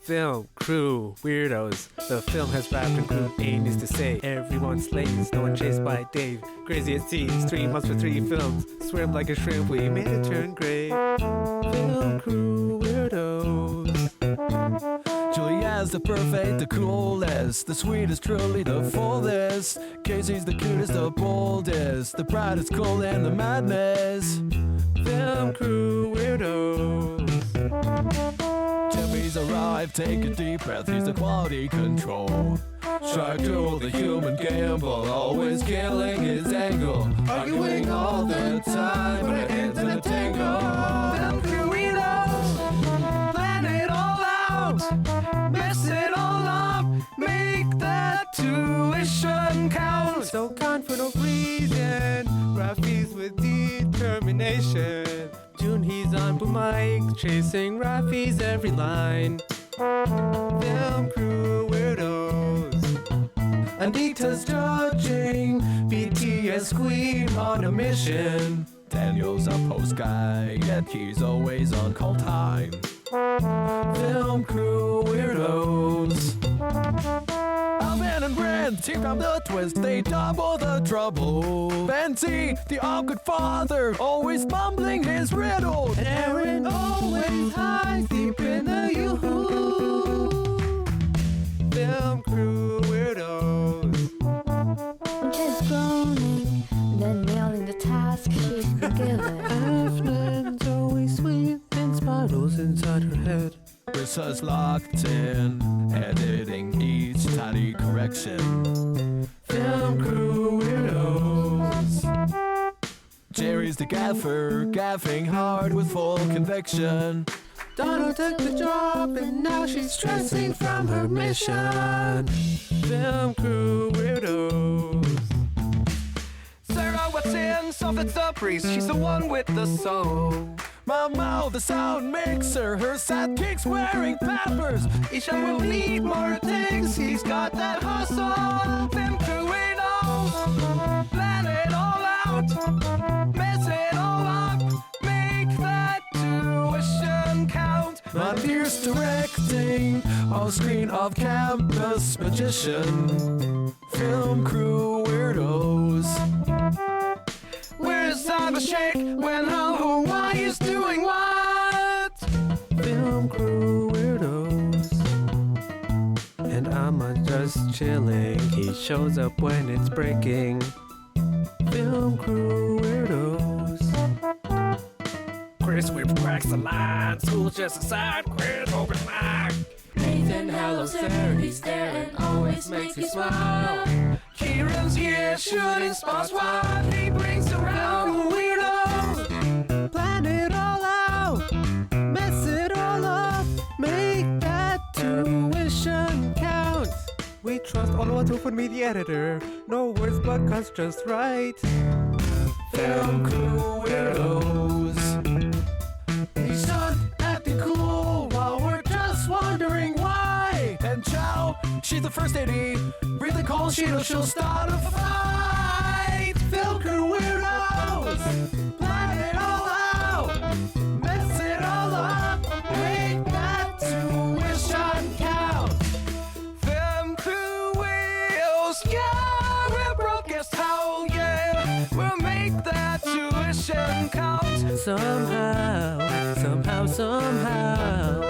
Film crew weirdos. The film has wrapped and crew A needs to say. Everyone's late, no one chased by Dave. Crazy at sea, 3 months for 3 films. Swim like a shrimp, we made it turn gray. Film crew weirdos. Julia's the perfect, the coolest, the sweetest, truly the fullest. Casey's the cutest, the boldest, the brightest, cool, and the madness. Film crew weirdos. Jimmy's arrived, take a deep breath, he's the quality control. Shark duel, the human gamble, always killing his angle. Arguing all the time, but it ends in a tangle. Film crew weirdos, plan it all out, mess it all up, make that tuition count. So kind for no reason, Rafi's with determination. June he's on boom mic, chasing Rafi's every line. Film crew weirdos. Anita's judging, BTS queen on a mission. Daniel's a post guy, yet he's always on call time. Film crew weirdos. Alvin and Brent teamed up the twist, they double the trouble. Benzie, the awkward father, always mumbling his riddle. Aaron always hides deep in the yoo-hoo. Film crew weirdos. Just groaning, then nailing the task she's been given. Afnan's always sweet and spirals inside her head. Rissa's locked in, editing each tiny correction. Film crew weirdos. Jerry's the gaffer, gaffing hard with full conviction. Donna took the job and now she's stressing from her mission. Film crew weirdos. Sarah, what's in? Sophie's the priest, she's the one with the soul. Mama, the sound mixer, her sidekicks wearing peppers. Ishan will need more things, he's got that hustle. Film crew weirdos, plan it all out, mess it all up, make that tuition count. My fierce directing, on-screen off-campus magician. Film crew weirdos. Where's Abhishek when Hawaii is doing what? Film crew weirdos. And I'm just chilling, he shows up when it's breaking. Film crew weirdos. Chris Whip cracks the line, school's just aside, Chris open mic. Nathan, hello sir, he's there and always makes me smile. Kieran's here shooting spots while he brings around weirdos. Plan it all out, mess it all up, make that tuition count. We trust Oluwatu for me, the editor. No words but cuts just right. Film crew weirdos. He's done acting cool while we're just wondering why. And Chow, she's the first AD. Read the call sheet or she'll start a fight. Film crew weirdos. Plan it all out. Mess it all up. Make that tuition count. Film crew wheels, yeah, we're broke as hell, yeah. We'll make that tuition count. Somehow, somehow, somehow.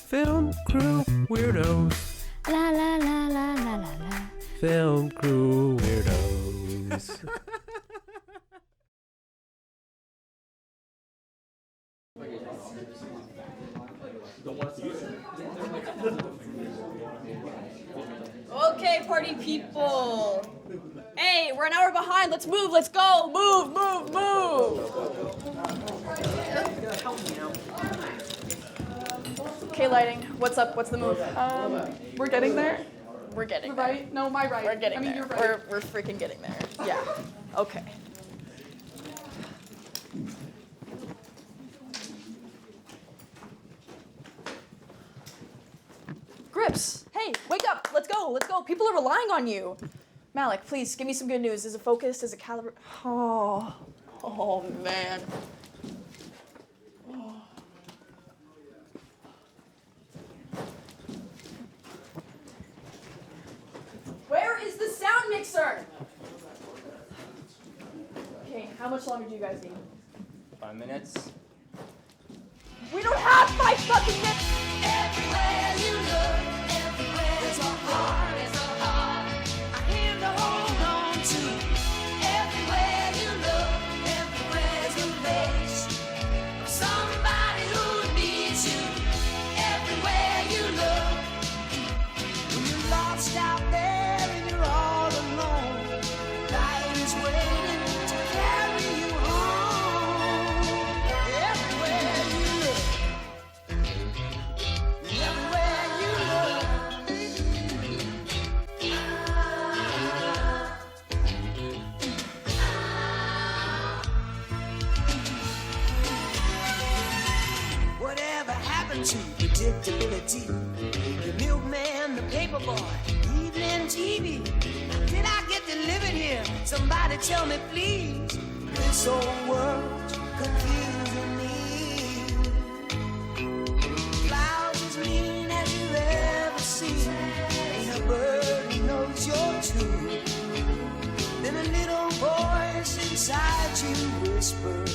Film crew weirdos. La la la la la la la. Film crew weirdos. Okay, party people. Hey, we're an hour behind. Let's move. Let's go. Move, move, move. Okay, lighting. What's up? What's the move? We're getting there. We're getting Right? there. No, my right. We're getting there. You're right. We're freaking getting there. Yeah. Okay. Grips. Hey, wake up. Let's go. Let's go. People are relying on you. Malik, please give me some good news. Is it focused? Is it caliber? Oh man. How much longer do you guys need? 5 minutes. We don't have 5 fucking minutes! Everywhere you look, everywhere there's a heart, a hand to hold on to. Everywhere you look, everywhere's a face of somebody who needs you. Everywhere you look, when you're lost out there and you're all alone, life is waiting to carry you home. Everywhere you look. Everywhere you look, whatever happened to predictability? The milkman, the paperboy, evening TV. Did I get delivered here? Somebody tell me, please. This whole world's confusing me. Clouds as mean as you've ever seen. Ain't a bird who knows you're true. Then a little voice inside you whispered,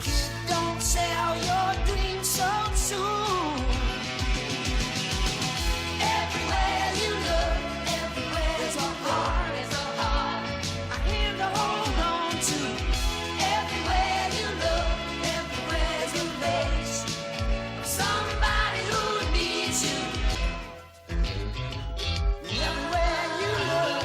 "Kid, don't sell your dreams so soon." Everywhere you look, everywhere's a heart, a hand to hold on to. Everywhere you look, everywhere's a face of somebody who needs you. Everywhere you look.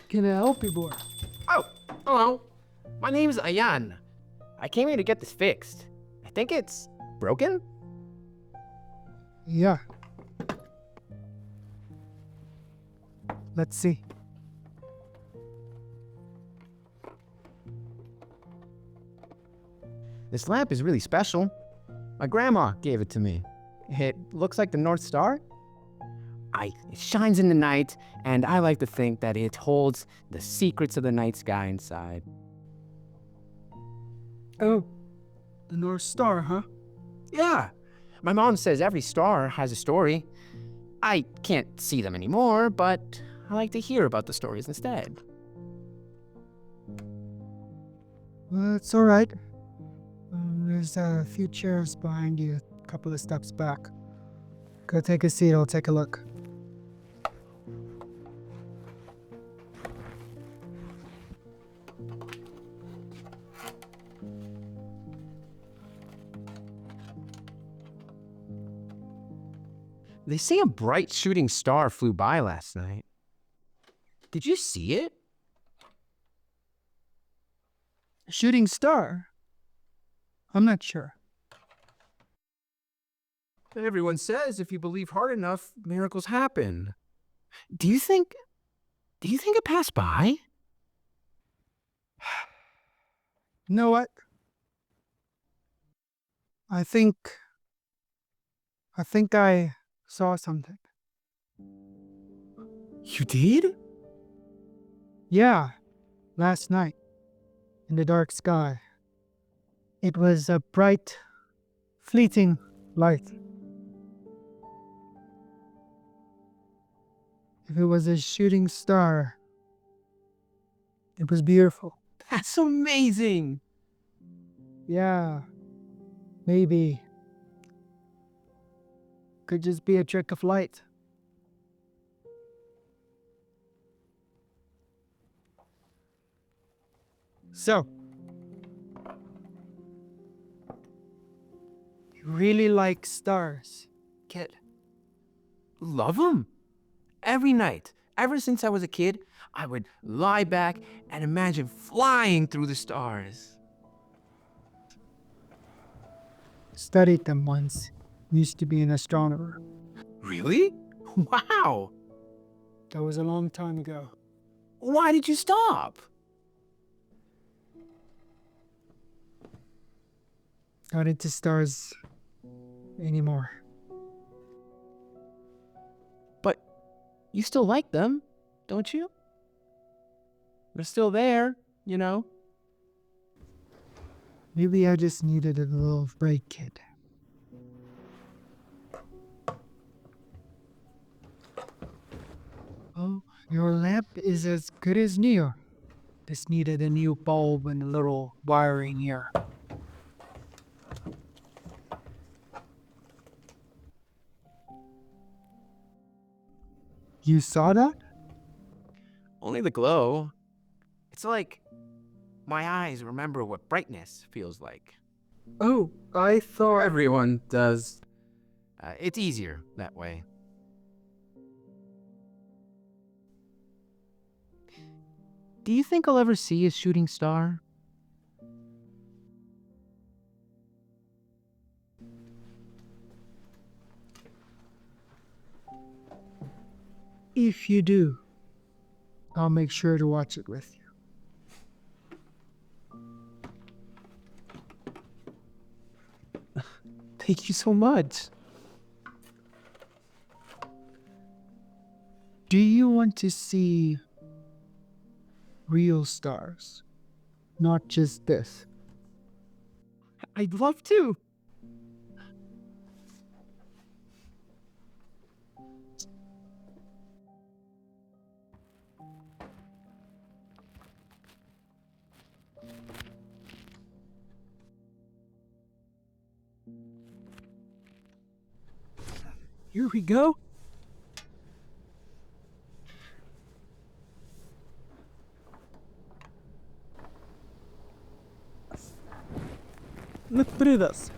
Can I help you, boy? Oh, hello. My name's Ayan. I came here to get this fixed. I think it's broken? Yeah. Let's see. This lamp is really special. My grandma gave it to me. It looks like the North Star. It shines in the night, and I like to think that it holds the secrets of the night sky inside. Oh, the North Star, huh? Yeah. My mom says every star has a story. I can't see them anymore, but I like to hear about the stories instead. Well, it's all right. There's a few chairs behind you, a couple of steps back. Go take a seat, I'll take a look. They say a bright shooting star flew by last night. Did you see it? A shooting star? I'm not sure. Everyone says if you believe hard enough, miracles happen. Do you think it passed by? You know what? I think I saw something. You did? Yeah, last night, in the dark sky. It was a bright, fleeting light. If it was a shooting star, it was beautiful. That's amazing. Yeah, maybe. Could just be a trick of light. So, you really like stars, kid? Love them. Every night, ever since I was a kid, I would lie back and imagine flying through the stars. Studied them once. Used to be an astronomer. Really? Wow! That was a long time ago. Why did you stop? Not into stars anymore. But you still like them, don't you? They're still there, you know? Maybe I just needed a little break, kid. Oh, your lamp is as good as new. This needed a new bulb and a little wiring here. You saw that? Only the glow. It's like my eyes remember what brightness feels like. Oh, I thought everyone does. It's easier that way. Do you think I'll ever see a shooting star? If you do, I'll make sure to watch it with you. Thank you so much. Do you want to see real stars? Not just this. I'd love to. Here we go. Look through this.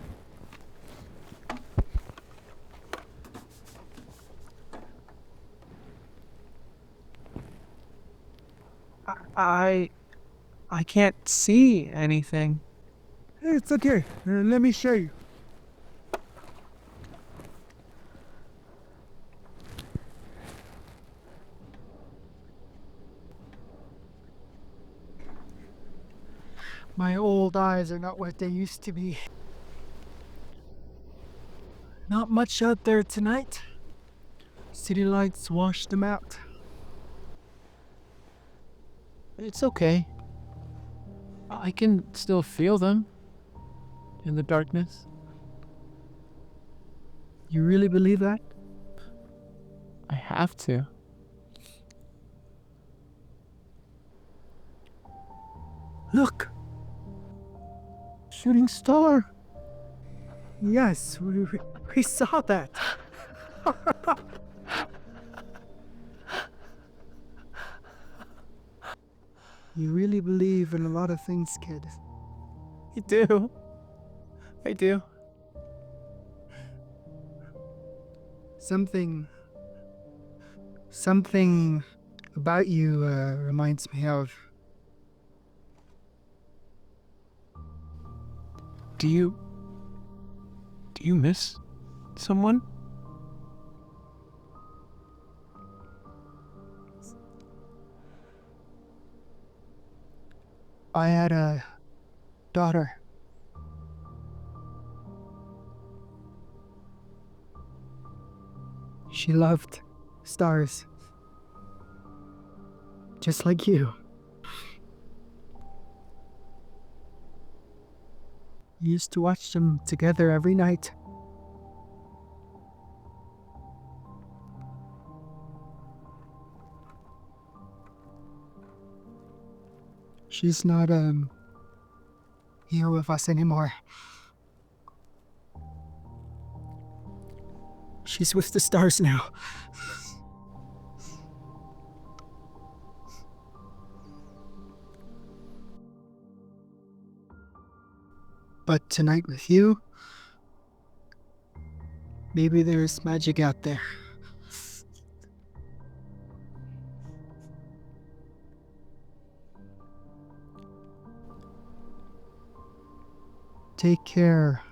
I can't see anything. It's okay. Let me show you. My old eyes are not what they used to be. Not much out there tonight. City lights washed them out. It's okay. I can still feel them in the darkness. You really believe that? I have to. Look! Shooting star. Yes, we saw that. You really believe in a lot of things, kid. I do. I do. Something about you reminds me of... Do you miss someone? I had a daughter. She loved stars. Just like you. We used to watch them together every night. She's not here with us anymore. She's with the stars now. But tonight with you, maybe there's magic out there. Take care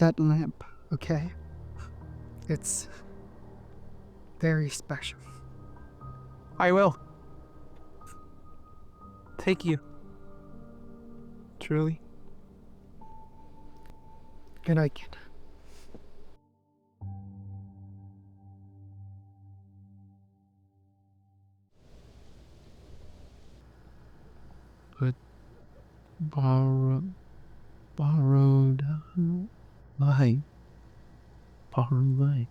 that lamp, okay? It's very special. I will. Thank you. Truly. Good night, kid. But borrowed light. Borrowed light.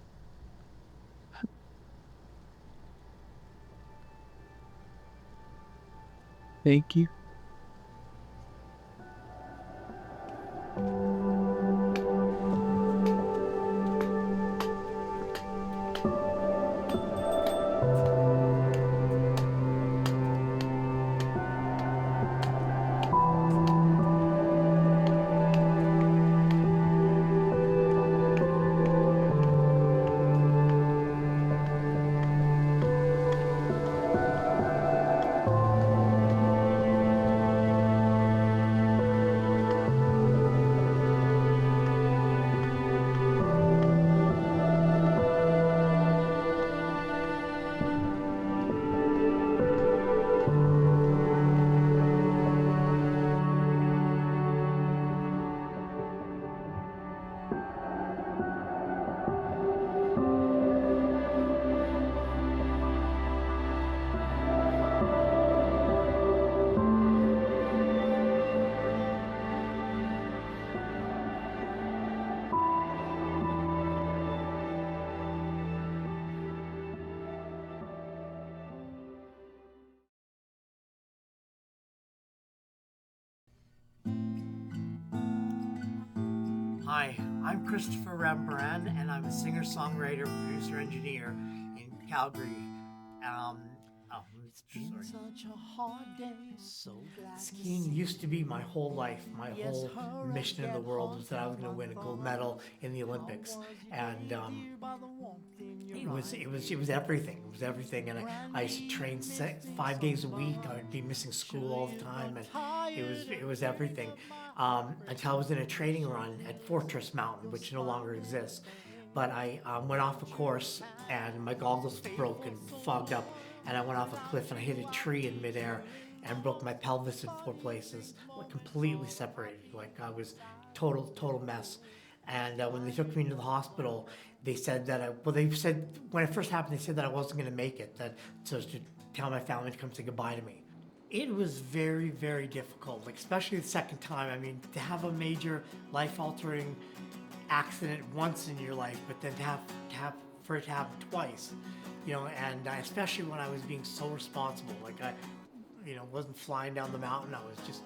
Thank you. Hi, I'm Christopher Rembrandt, and I'm a singer-songwriter, producer, engineer in Calgary. Skiing used to be my whole life. My whole mission in the world was that I was going to win a gold medal in the Olympics, and it was everything. It was everything, and I used to train 5 days a week. I would be missing school all the time, and it was everything. Until I was in a training run at Fortress Mountain, which no longer exists. But I went off a course, and my goggles broke and fogged up, and I went off a cliff and I hit a tree in midair and broke my pelvis in 4 places, like completely separated. Like I was total mess. And when they took me into the hospital, they said that when it first happened, they said that I wasn't going to make it, so to tell my family to come say goodbye to me. It was very, very difficult, like especially the second time. I mean, to have a major life-altering accident once in your life, but then for it to happen twice, and especially when I was being so responsible, like I, wasn't flying down the mountain. I was just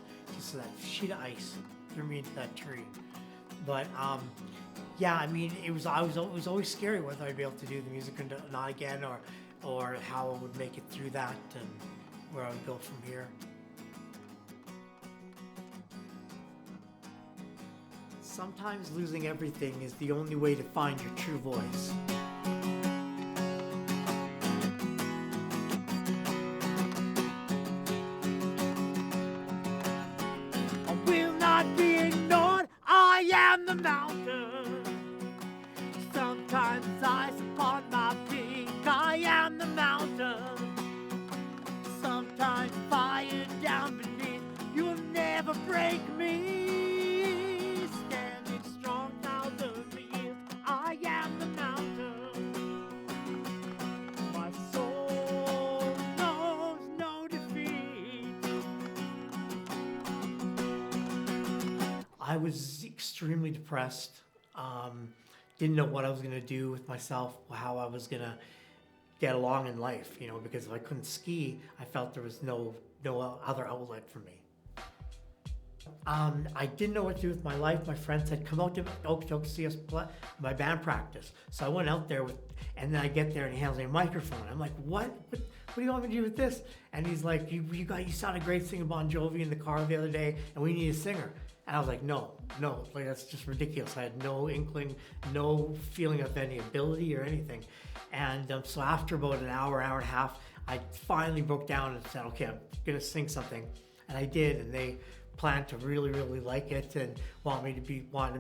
that sheet of ice threw me into that tree. But yeah, I mean, it was always scary whether I'd be able to do the music or not again, or how I would make it through that and where I would go from here. Sometimes losing everything is the only way to find your true voice. I will not be ignored, I am the mountain. Sometimes I support my peak, I am the mountain. Sometimes fire down beneath, you will never break me. Standing strong thousands of years, I am the mountain. My soul knows no defeat. I was extremely depressed. Didn't know what I was going to do with myself, how I was going to get along in life, because if I couldn't ski, I felt there was no other outlet for me. I didn't know what to do with my life. My friend said, come out to Okotoks to see us play my band practice. So I went out there and then I get there and he hands me a microphone. I'm like, what do you want me to do with this? And he's like, you sounded great singing Bon Jovi in the car the other day, and we need a singer. And I was like, no, like that's just ridiculous. I had no inkling, no feeling of any ability or anything. And so after about an hour and a half, I finally broke down and said, okay, I'm gonna sing something. And I did, and they planned to really, really like it and wanted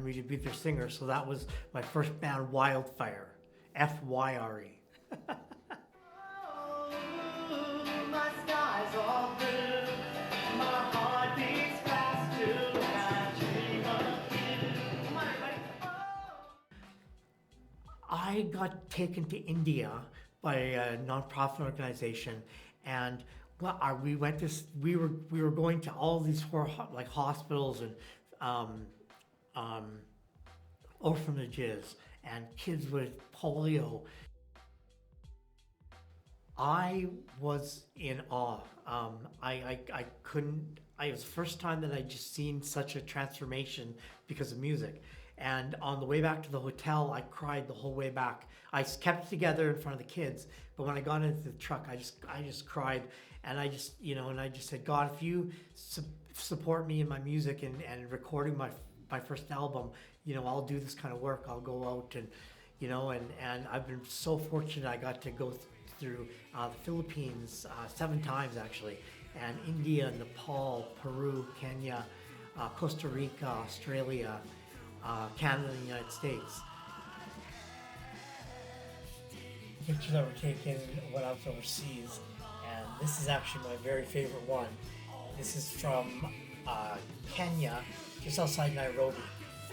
me to be their singer. So that was my first band, Wildfire, F-Y-R-E. My skies are blue, my heart beats fast to dream of you. Come on, everybody. I got taken to India by a nonprofit organization, and we were going to all these like hospitals and orphanages and kids with polio. I was in awe. I couldn't. It was the first time that I just seen such a transformation because of music. And on the way back to the hotel, I cried the whole way back. I kept it together in front of the kids, but when I got into the truck, I just cried, and I just said, God, if you support me in my music and recording my first album, I'll do this kind of work. I'll go out and, and I've been so fortunate. I got to go through the Philippines 7 times actually, and India, Nepal, Peru, Kenya, Costa Rica, Australia, Canada, and the United States. Pictures that were taken when I was overseas, and this is actually my very favorite one. This is from Kenya, just outside Nairobi,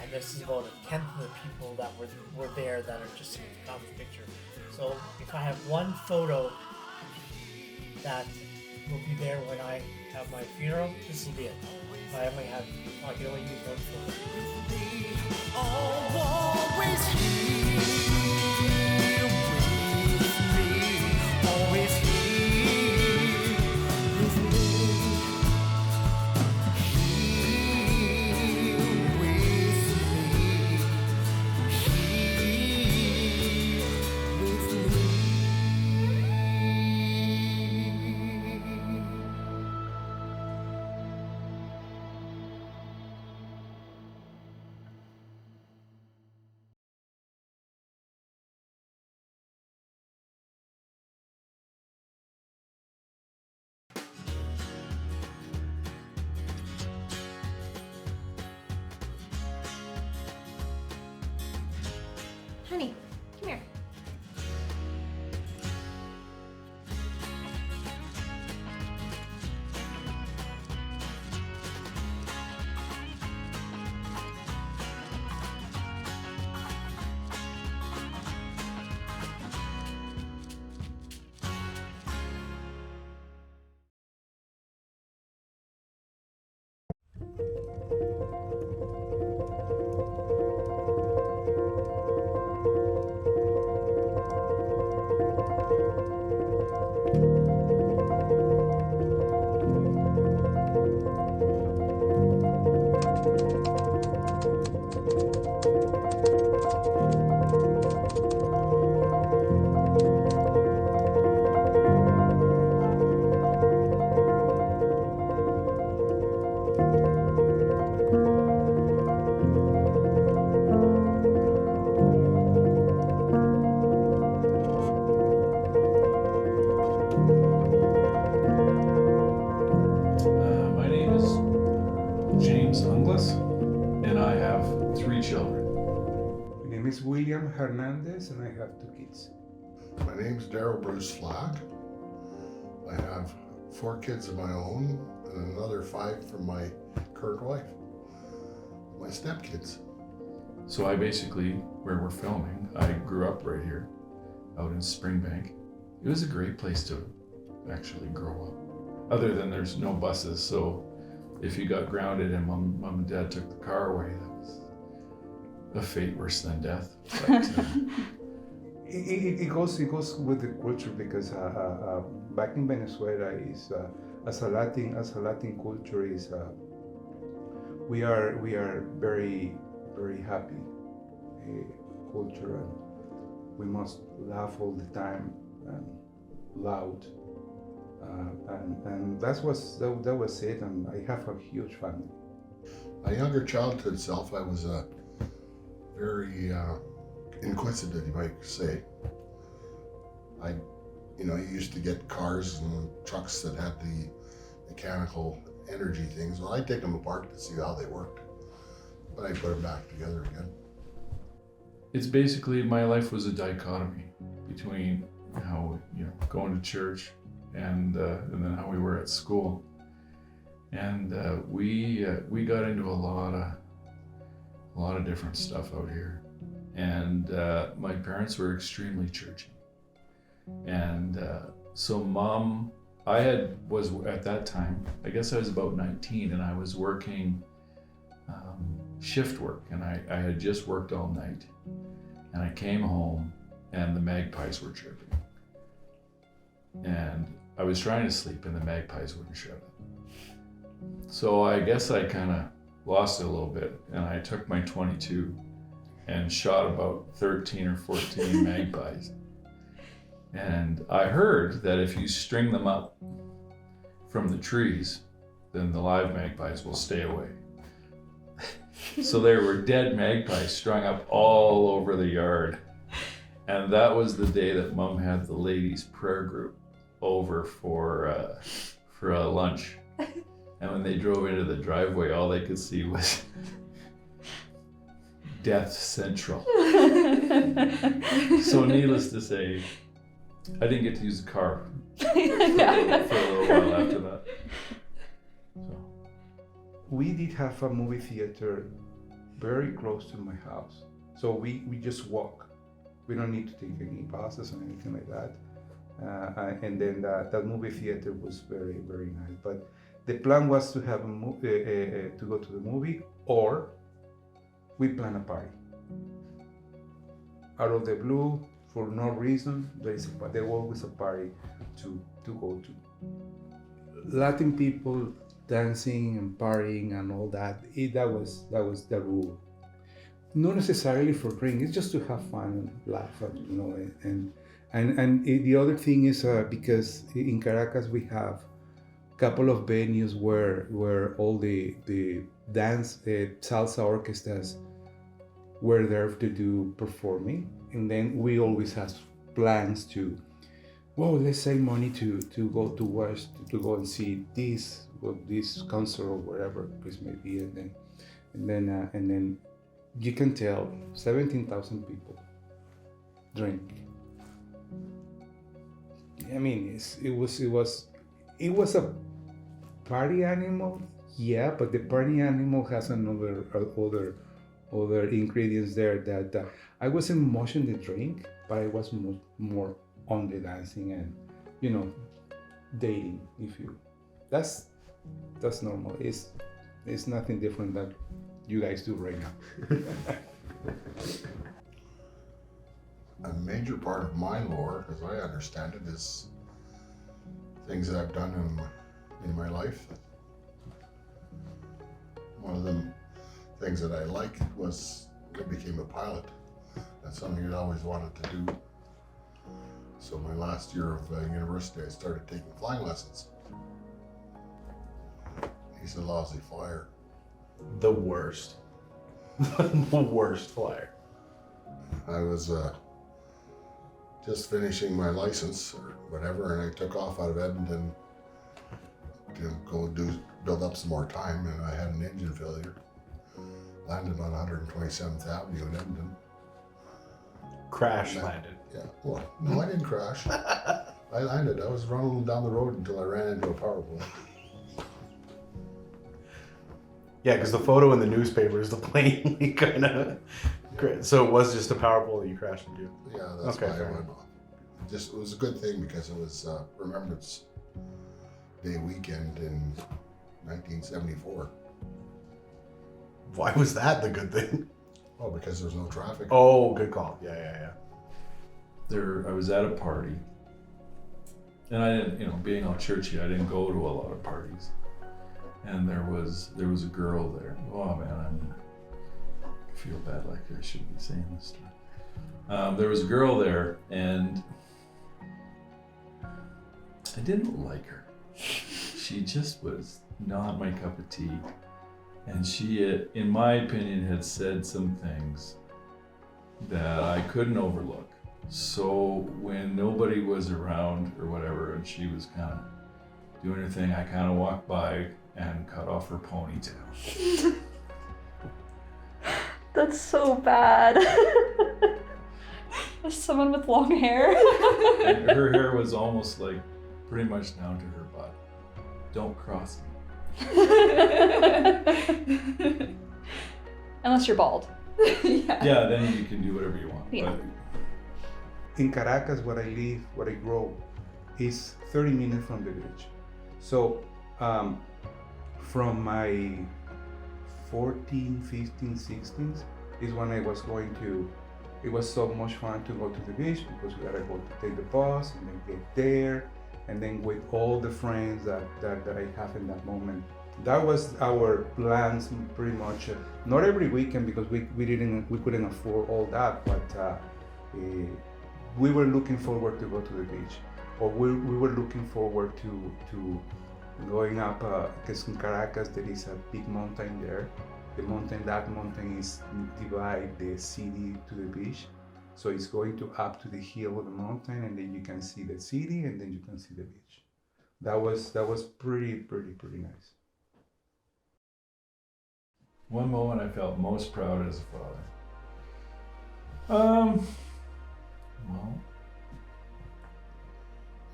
and this is about 1/10 of the people that were there that are just in the picture. So if I have one photo that will be there when I have my funeral, this will be it. I can only use one photo. Always here with me, always here with me, here with me, here with me. Honey, come here. My name is James Unglis, and I have 3 children. My name is William Hernandez, and I have 2 kids. My name's Daryl Bruce Flack. I have 4 kids of my own and another 5 from my current wife, my stepkids. So I basically, where we're filming, I grew up right here, out in Springbank. It was a great place to actually grow up. Other than there's no buses, so if you got grounded and mom and dad took the car away, that was a fate worse than death. But, It goes with the culture because back in Venezuela is as a Latin culture is we are very happy culture, and we must laugh all the time and loud, and that was it. And I have a huge family. My younger childhood self, I was a very inquisitive, you might say. You used to get cars and trucks that had the mechanical energy things. Well, I take them apart to see how they worked, but I put them back together again. It's basically, my life was a dichotomy between how, going to church and then how we were at school. And we got into a lot of different stuff out here. And my parents were extremely churchy. And so Mom, was at that time, I guess I was about 19, and I was working shift work, and I had just worked all night. And I came home and the magpies were chirping. And I was trying to sleep and the magpies wouldn't shut up. So I guess I kind of lost it a little bit, and I took my .22 and shot about 13 or 14 magpies. And I heard that if you string them up from the trees, then the live magpies will stay away. So there were dead magpies strung up all over the yard. And that was the day that Mom had the ladies' prayer group over for a lunch. And when they drove into the driveway, all they could see was Death Central. So needless to say, I didn't get to use the car for a little while after that. So. We did have a movie theater very close to my house. So we just walk. We don't need to take any buses or anything like that. And then that movie theater was very, very nice. But the plan was to have to go to the movie, or we plan a party. Out of the blue, for no reason, there's always a party to go to. Latin people dancing and partying and all that, that was the rule. Not necessarily for drink, it's just to have fun and laugh, and the other thing is because in Caracas we have a couple of venues where all the dance salsa orchestras were there to do performing, and then we always have plans to, let's save money to go to West to go and see this concert or whatever it may be, and then you can tell 17,000 people drink. I mean, it was a party animal, yeah, but the party animal has other ingredients there that I wasn't much on the drink, but I was more on the dancing and dating. That's normal. It's nothing different than you guys do right now. A major part of my lore, as I understand it, is things that I've done in my life. One of the things that I liked was I became a pilot. That's something I'd always wanted to do. So my last year of university, I started taking flying lessons. He's a lousy flyer. The worst. The worst flyer. I was just finishing my license or whatever, and I took off out of Edmonton to go build up some more time, and I had an engine failure. Landed on 127th Avenue in Edmonton. Crash landed. Yeah, well, no, I didn't crash. I landed. I was running down the road until I ran into a power pole. Yeah, because the photo in the newspaper is the plane kind of. So it was just a power pole that you crashed into. Yeah, that's why I went off. It was a good thing because it was Remembrance Day weekend in 1974. Why was that the good thing? Oh, because there was no traffic. Oh, good call. Yeah. I was at a party, and I didn't, being all churchy, I didn't go to a lot of parties. And there was a girl there. Oh man, I feel bad, like I shouldn't be saying this stuff. There was a girl there, and I didn't like her. She just was not my cup of tea. And she, in my opinion, had said some things that I couldn't overlook. So when nobody was around or whatever, and she was kind of doing her thing, I kind of walked by and cut off her ponytail. That's so bad. As someone with long hair. And her hair was almost like pretty much down to her butt. Don't cross me. Unless you're bald. Yeah, then you can do whatever you want. Yeah. But In Caracas, where I live, where I grow, is 30 minutes from the beach. So from my 14, 15, 16s is when I was going to, it was so much fun to go to the beach because we gotta go to take the bus and then get there, and then with all the friends that I have in that moment. That was our plans pretty much. Not every weekend because we couldn't afford all that, but we were looking forward to go to the beach, or we were looking forward to going up. Because in Caracas there is a big mountain there. That mountain is divide the city to the beach, so it's going to up to the hill of the mountain, and then you can see the city, and then you can see the beach. That was pretty nice. one moment I felt most proud as a father. Well,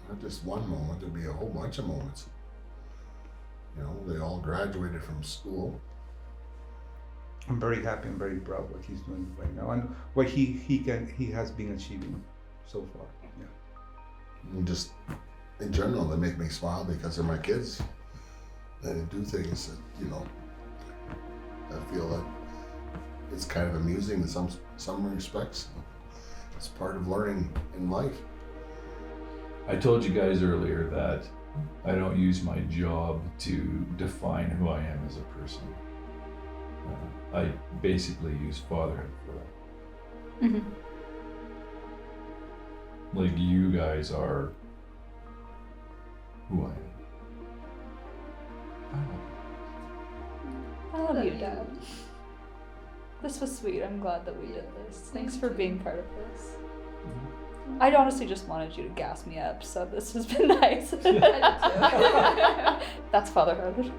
not just one moment, there'd be a whole bunch of moments. You know, they all graduated from school. I'm very happy and very proud what he's doing right now and what he has been achieving so far. Yeah. And just in general, they make me smile because they're my kids. They do things that, you know, I feel that it's kind of amusing in some respects. It's part of learning in life. I told you guys earlier that I don't use my job to define who I am as a person. I basically use fatherhood for that. Mm-hmm. Like you guys are who I am. I love you, Dad. This was sweet. I'm glad that we did this. Thanks for being part of this. I'd honestly just wanted you to gas me up, so this has been nice. That's fatherhood.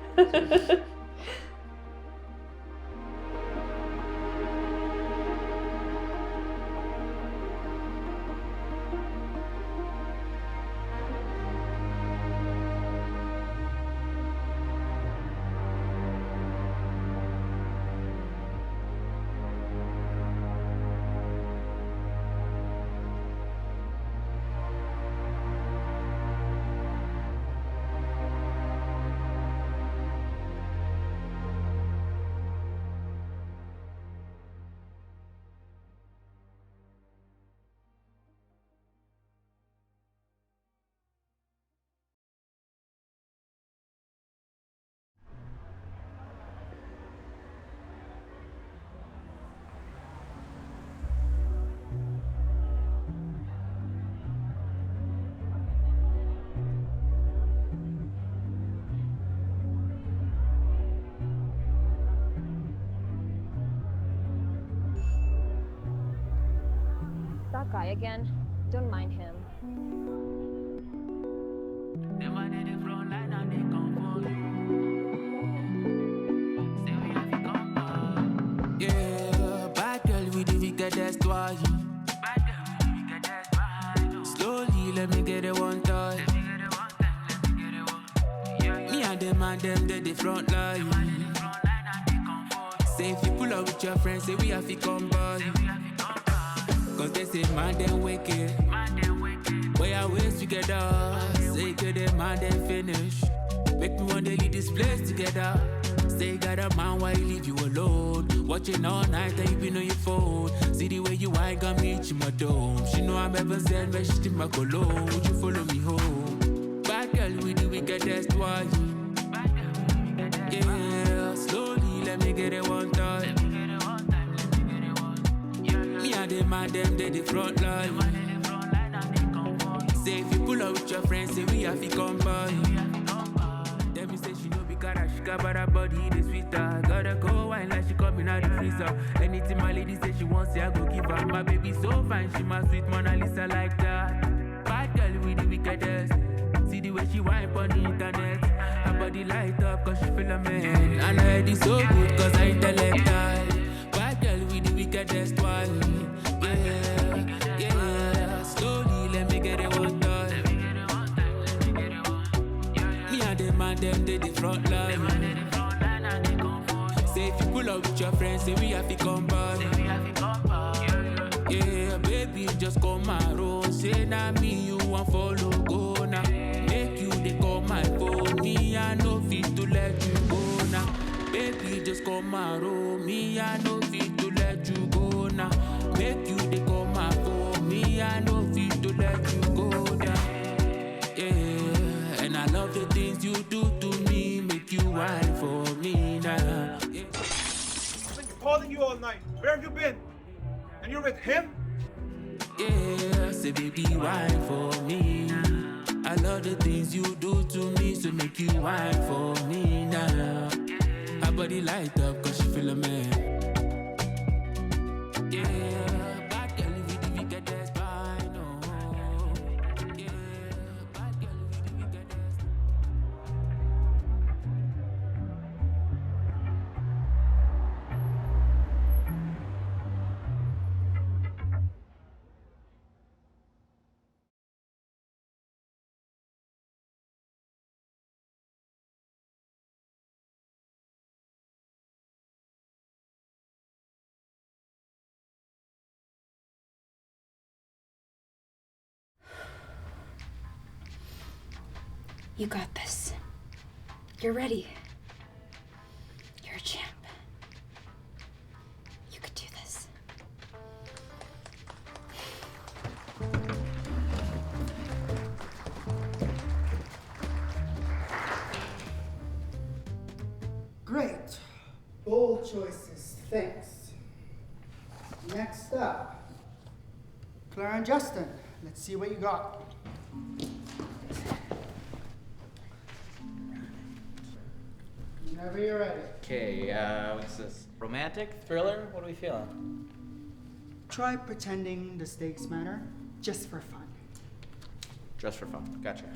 That guy again. Don't mind him. Yeah, bad girl with the wickedest why. Slowly let me get it one time. Me and them they front line. Say if you pull up with your friends, say we have to come by. Cause they say man them wicked. Where I ways together. Say to them man them finish. Make me one day leave this place together. Say got a man why he leave you alone. Watching all night and you been on your phone. See the way you ain't got me in my dome. She know I'm ever send but she in my cologne. Would you follow me home? Bad girl with the wickedest why. Yeah, slowly let me get it one time. Me and them they the front line. Say if you pull up with your friends, say we have to come by. Them say she know because she got her body the sweeter. Gotta go wine like she coming out the freezer. Anything my lady say she wants, say I go give her. My baby so fine, she my sweet Mona Lisa like that. Bad girl with the wickedest. See the way she wipe on the internet. Her body light up cause she filament. And I did so good cause I intellectual. Bad girl with the wickedest one. Yeah, yeah. Slowly let me get it one time. Me and them they the front line. Say if you pull up with your friends, say we have to come back. Yeah, baby, just come my road. Say na me you want follow go now. Make you they call my phone. Me I no fit to let you go now. Baby, just come my road. Me I no fit to let you go now. Make you they call my phone. Me I no fit to let you go now. Yeah, and I love the things you do to me. Make you whine for me now. Yeah. I've been calling you all night. Where have you been? And you're with him? Yeah, say baby, wine for me. I love the things you do to me, so make you wine for me now. Her body light up cause she feel a man. Yeah, bad girl with the wickedest spine, oh. Yeah, bad girl with the wickedest. You got this. You're ready. You're a champ. You could do this. Great. Bold choices. Thanks. Next up, Clara and Justin. Let's see what you got. Whenever you're ready. Okay, what's this? Romantic? Thriller? What are we feeling? Try pretending the stakes matter, just for fun. Just for fun. Gotcha.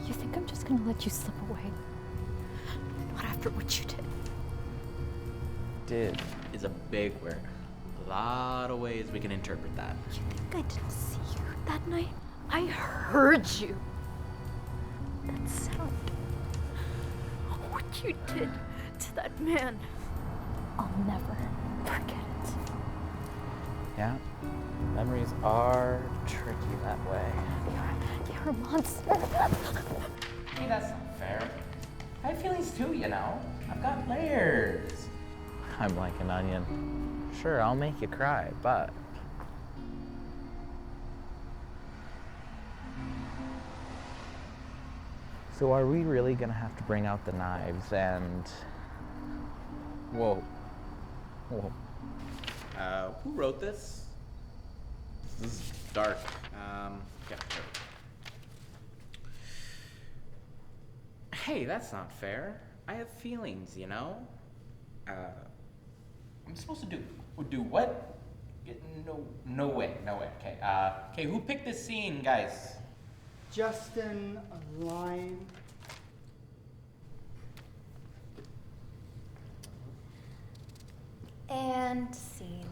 You think I'm just gonna let you slip away? Not after what you did. Did is a big word. A lot of ways we can interpret that. You think I didn't see you that night? I heard you. That sound. What you did to that man. I'll never forget it. Yeah, memories are tricky that way. You're a monster. Hey, that's not fair. I have feelings too, you know. I've got layers. I'm like an onion. Sure, I'll make you cry, but... So are we really gonna have to bring out the knives and... Whoa. Who wrote this? This is dark. Yeah. Hey, that's not fair. I have feelings, you know? I'm supposed to do what? No way. Okay, who picked this scene, guys? Justin, a line. And scene.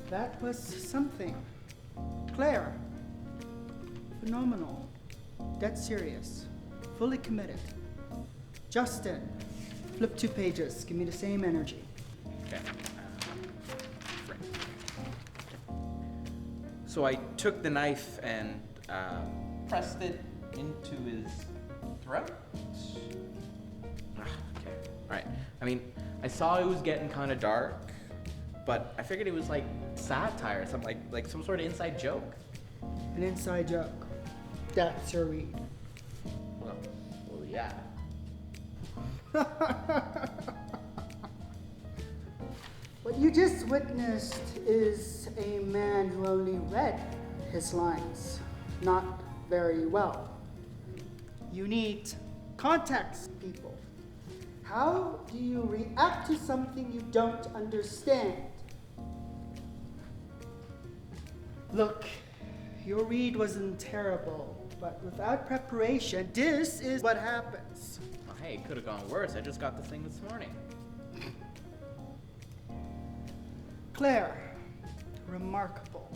That was something. Claire. Phenomenal. Dead serious. Fully committed. Justin. Flip 2 pages. Give me the same energy. Okay. So I took the knife and pressed it into his throat. Okay. All right. I mean, I saw it was getting kind of dark, but I figured it was like satire, something like some sort of inside joke. An inside joke. That's your read. Well, yeah. What you just witnessed is a man who only read his lines. Not very well. You need context, people. How do you react to something you don't understand? Look, your read wasn't terrible, but without preparation, this is what happens. Oh, hey, it could have gone worse. I just got the thing this morning. Claire, remarkable.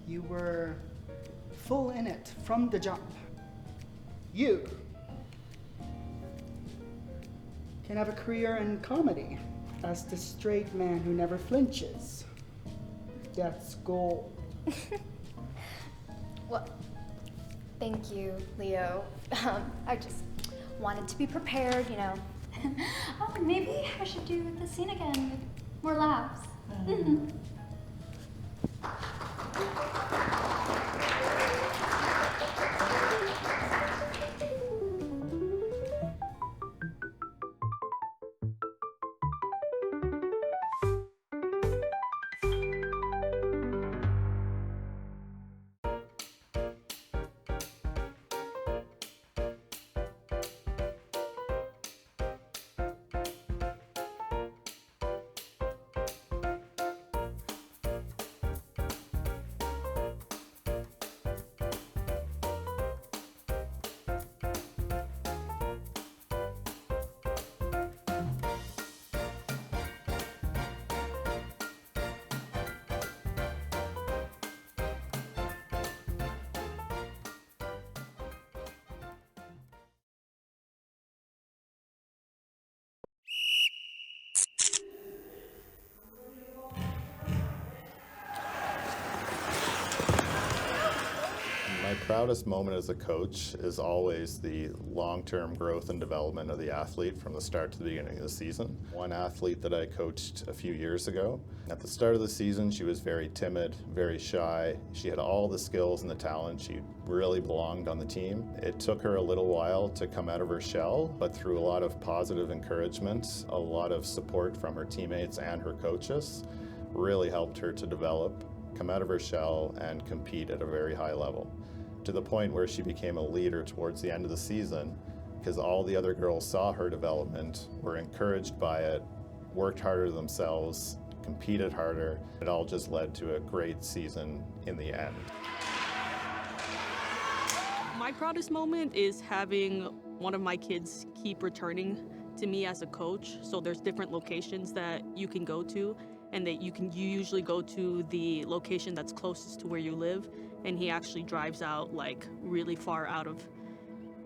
You were full in it from the jump. You can have a career in comedy as the straight man who never flinches. That's gold. Well, thank you, Leo. I just wanted to be prepared, you know. Oh, maybe I should do the scene again with more laughs. Mm-hmm. My proudest moment as a coach is always the long-term growth and development of the athlete from the start to the beginning of the season. One athlete that I coached a few years ago, at the start of the season, she was very timid, very shy. She had all the skills and the talent. She really belonged on the team. It took her a little while to come out of her shell, but through a lot of positive encouragement, a lot of support from her teammates and her coaches, really helped her to develop, come out of her shell, and compete at a very high level, to the point where she became a leader towards the end of the season, because all the other girls saw her development, were encouraged by it, worked harder themselves, competed harder. It all just led to a great season in the end. My proudest moment is having one of my kids keep returning to me as a coach. So there's different locations that you can go to, and that you usually go to the location that's closest to where you live, and he actually drives out like really far out of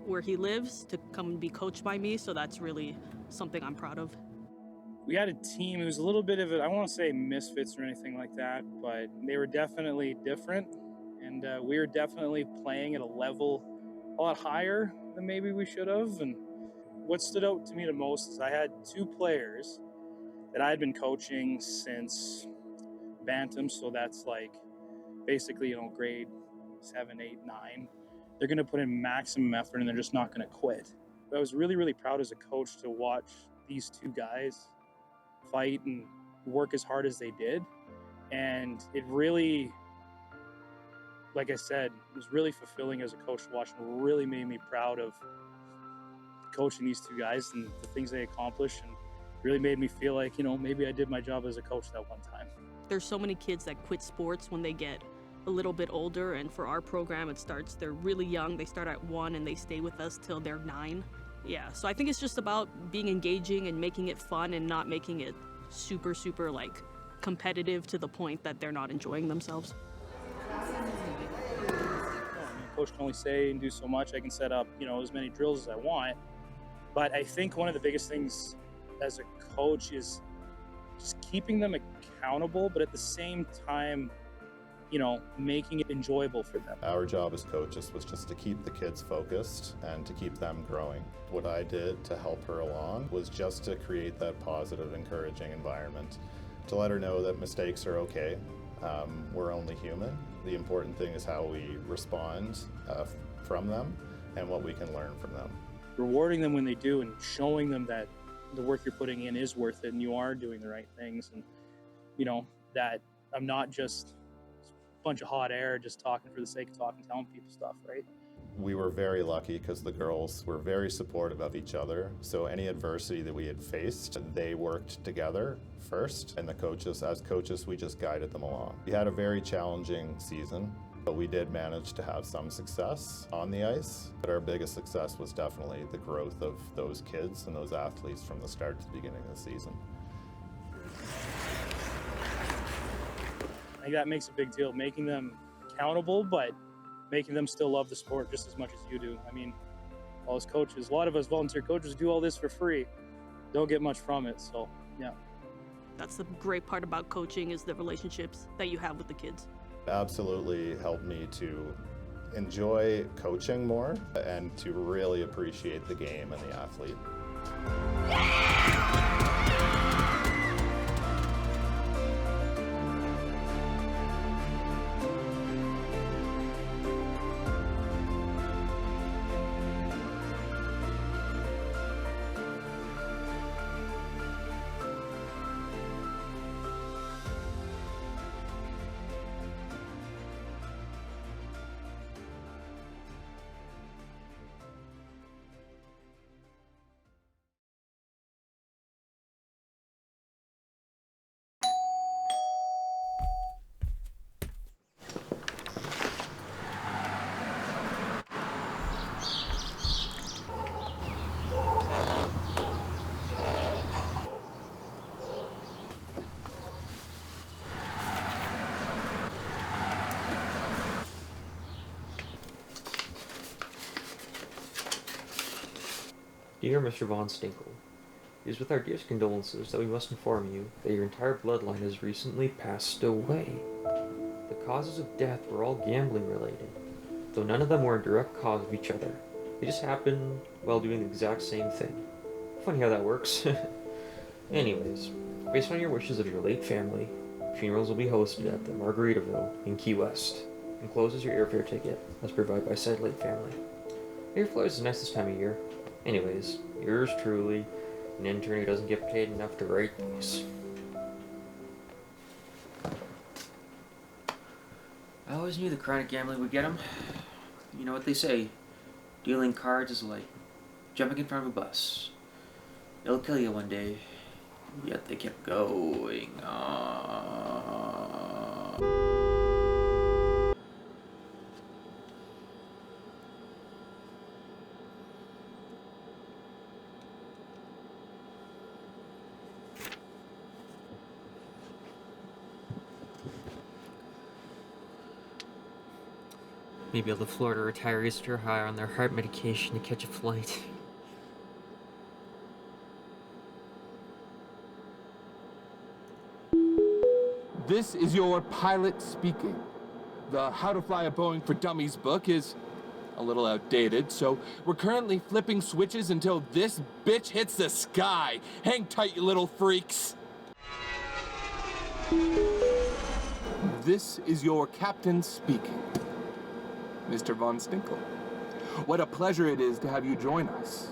where he lives to come and be coached by me. So that's really something I'm proud of. We had a team. It was a little bit of I won't say misfits or anything like that, but they were definitely different, and we were definitely playing at a level a lot higher than maybe we should have. And what stood out to me the most is I had two players that I had been coaching since Bantam, so that's like basically, grade 7, 8, 9. They're going to put in maximum effort and they're just not going to quit. But I was really, really proud as a coach to watch these two guys fight and work as hard as they did. And it really, like I said, it was really fulfilling as a coach to watch, and really made me proud of coaching these two guys and the things they accomplished, and really made me feel like, maybe I did my job as a coach that one time. There's so many kids that quit sports when they get a little bit older, and for our program, they're really young. They start at 1 and they stay with us till they're 9. Yeah, so I think it's just about being engaging and making it fun and not making it super, super like competitive to the point that they're not enjoying themselves. Coach can only say and do so much. I can set up, as many drills as I want. But I think one of the biggest things as a coach is just keeping them accountable, but at the same time, making it enjoyable for them. Our job as coaches was just to keep the kids focused and to keep them growing. What I did to help her along was just to create that positive, encouraging environment, to let her know that mistakes are okay. We're only human. The important thing is how we respond from them and what we can learn from them. Rewarding them when they do and showing them that the work you're putting in is worth it and you are doing the right things, and that I'm not just a bunch of hot air, just talking for the sake of talking, telling people stuff, right? We were very lucky because the girls were very supportive of each other. So any adversity that we had faced, they worked together first. And the coaches, as coaches, we just guided them along. We had a very challenging season, but we did manage to have some success on the ice. But our biggest success was definitely the growth of those kids and those athletes from the start to the beginning of the season. I think that makes a big deal, making them accountable, but making them still love the sport just as much as you do. I mean, all as coaches, a lot of us volunteer coaches do all this for free. Don't get much from it, so yeah. That's the great part about coaching, is the relationships that you have with the kids. Absolutely helped me to enjoy coaching more and to really appreciate the game and the athlete. Dear Mr. Von Stinkle, it is with our dearest condolences that we must inform you that your entire bloodline has recently passed away. The causes of death were all gambling related, though none of them were in direct cause of each other. They just happened while doing the exact same thing. Funny how that works. Anyways, based on your wishes of your late family, funerals will be hosted at the Margaritaville in Key West. Encloses your airfare ticket, as provided by said late family. Air flights is nice this time of year. Anyways, yours truly, an intern who doesn't get paid enough to write these. I always knew the chronic gambling would get him. You know what they say, dealing cards is like jumping in front of a bus. It'll kill you one day, yet they kept going on. Maybe all the Florida retirees are high on their heart medication to catch a flight. This is your pilot speaking. The How to Fly a Boeing for Dummies book is a little outdated, so we're currently flipping switches until this bitch hits the sky. Hang tight, you little freaks. This is your captain speaking. Mr. Von Stinkle, what a pleasure it is to have you join us.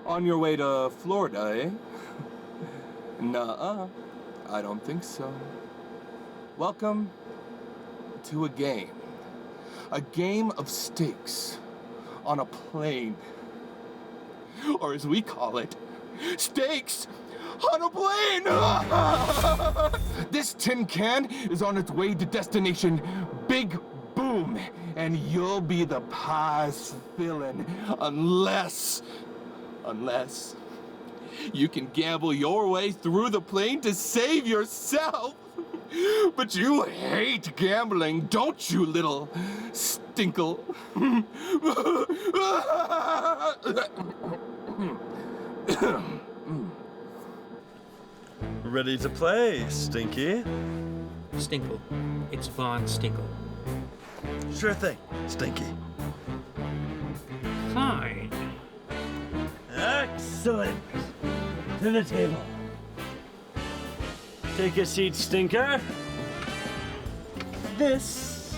On your way to Florida, eh? Nuh-uh, I don't think so. Welcome to a game of stakes on a plane. Or as we call it, stakes on a plane! This tin can is on its way to destination Big Boom, and you'll be the prize villain unless you can gamble your way through the plane to save yourself. But you hate gambling, don't you, little stinkle? Ready to play, Stinky? Stinkle. It's Von Stinkle. Sure thing, Stinky. Fine. Excellent. To the table. Take a seat, Stinker. This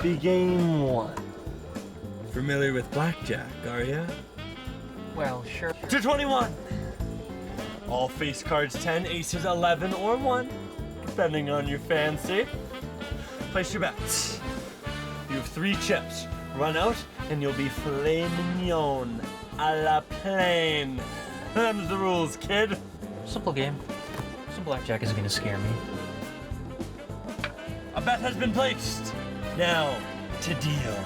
be game one. Familiar with blackjack, are ya? Well, sure. To 21. All face cards 10, aces 11, or 1, depending on your fancy. Place your bets. You have 3 chips. Run out, and you'll be filet mignon a la plain. Them's the rules, kid. Simple game. Some blackjack isn't gonna scare me. A bet has been placed. Now, to deal.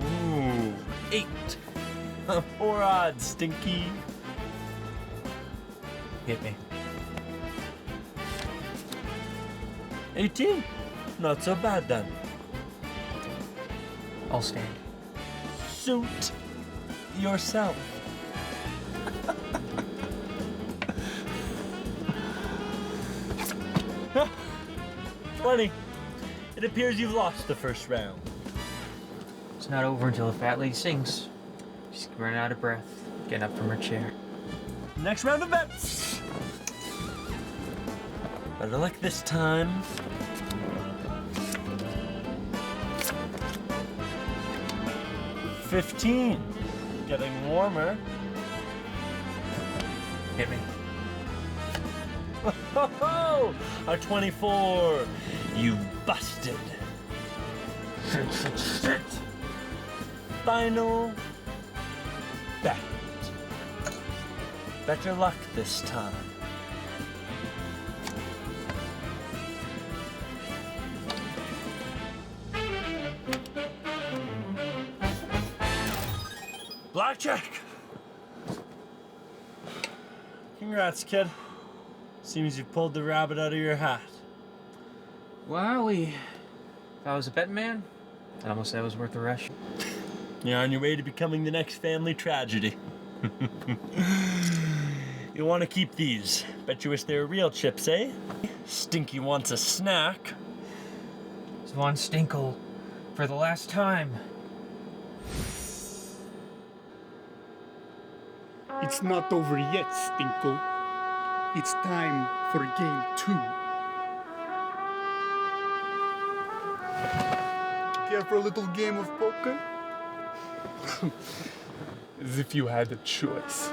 Ooh, 8. 4 odds, Stinky. Hit me. 18. Not so bad then. I'll stand. Suit yourself. Funny. It appears you've lost the first round. It's not over until the fat lady sings. She's running out of breath, getting up from her chair. Next round of bets. Better luck this time. $15. Getting warmer. Hit me. Oh, a 24. You busted. Sit. Final bet. Better luck this time. Blackjack! Congrats, kid. Seems you pulled the rabbit out of your hat. Wowie. If I was a betting man, I'd almost say it was worth the rush. You're on your way to becoming the next family tragedy. You want to keep these. Bet you wish they were real chips, eh? Stinky wants a snack. Von Stinkle, for the last time. It's not over yet, Stinkle. It's time for game 2. Care for a little game of poker? As if you had a choice.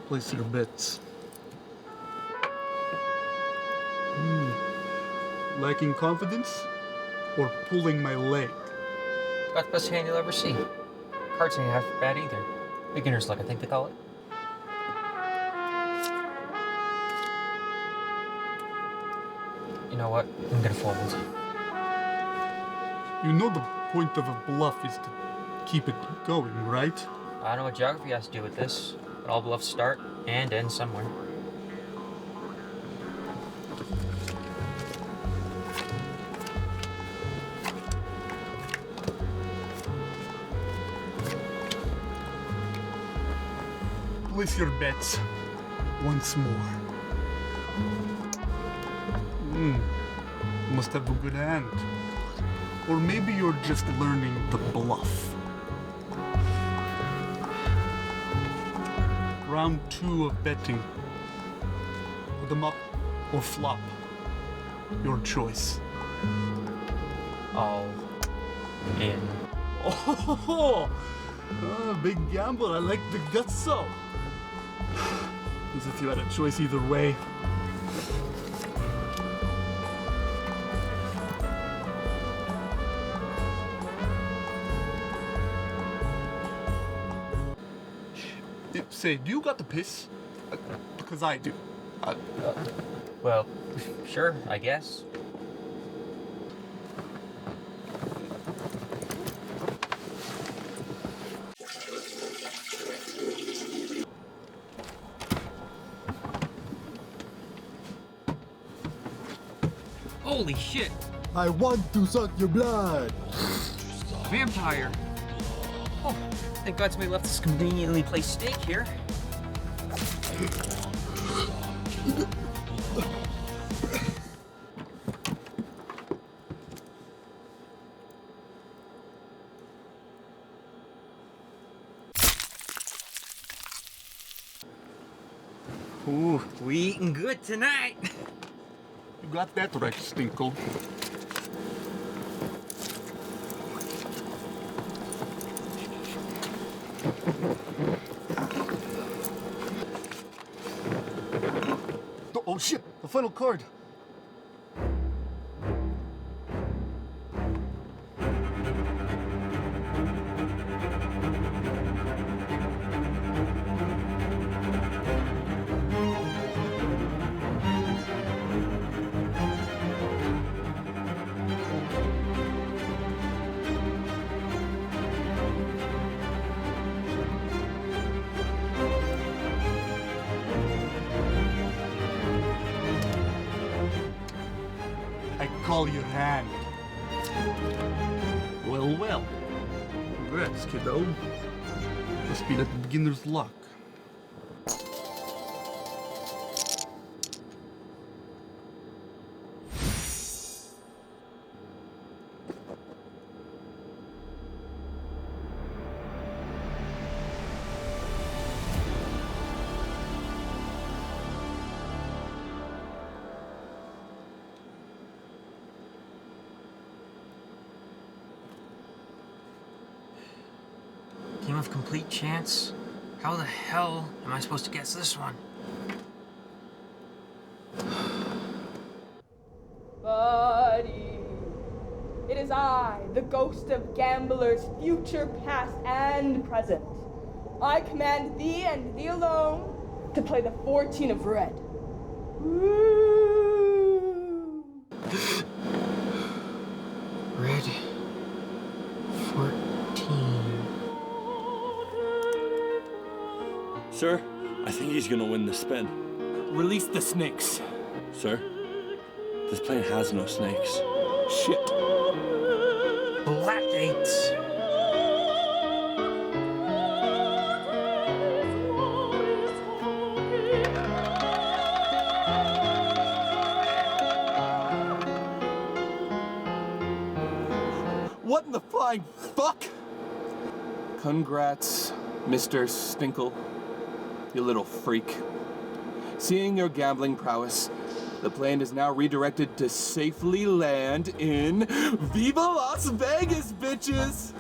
Place your bets. Lacking confidence or pulling my leg? Got the best hand you'll ever see. Cards ain't half bad either. Beginner's luck, I think they call it. You know what? I'm gonna fold. You know the point of a bluff is to keep it going, right? I don't know what geography has to do with this, but all bluffs start and end somewhere. Place your bets once more. Must have a good hand. Or maybe you're just learning the bluff. Round 2 of betting. Put them up or flop. Your choice. All in. Oh, big gamble. I like the guts so. As if you had a choice either way. Say, do you got the piss? Because I do. Well, sure, I guess. Holy shit! I want to suck your blood. Vampire! Oh, thank God somebody left this conveniently placed steak here. Ooh, we eating good tonight. You got that right, Stinkle. Oh shit, the final card. Call your hand. Well, well. Congrats, kiddo. Must be that beginner's luck. Game of complete chance? How the hell am I supposed to guess this one? Buddy, it is I, the ghost of gamblers, future, past, and present. I command thee and thee alone to play the 14 of red. Red 14. Sir, I think he's gonna win the spin. Release the snakes. Sir, this plane has no snakes. Shit. Black 8s. What in the flying fuck? Congrats, Mr. Stinkle. You little freak. Seeing your gambling prowess, the plane is now redirected to safely land in Viva Las Vegas, bitches!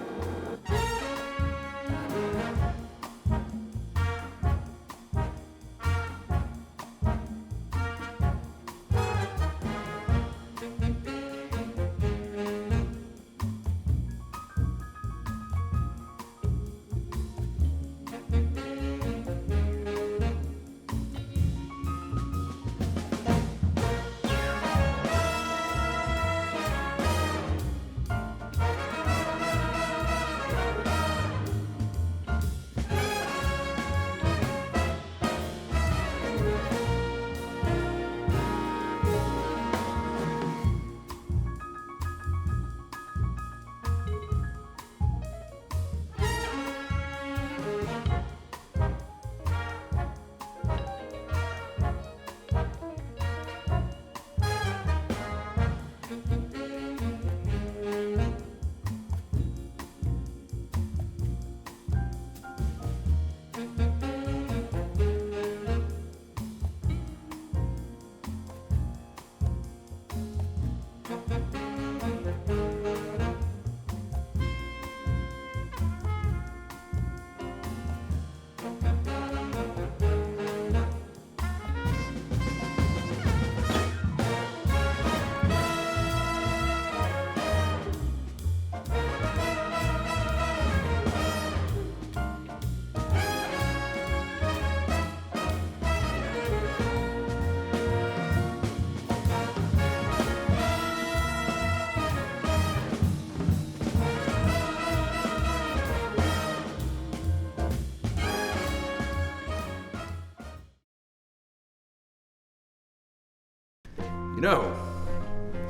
You know,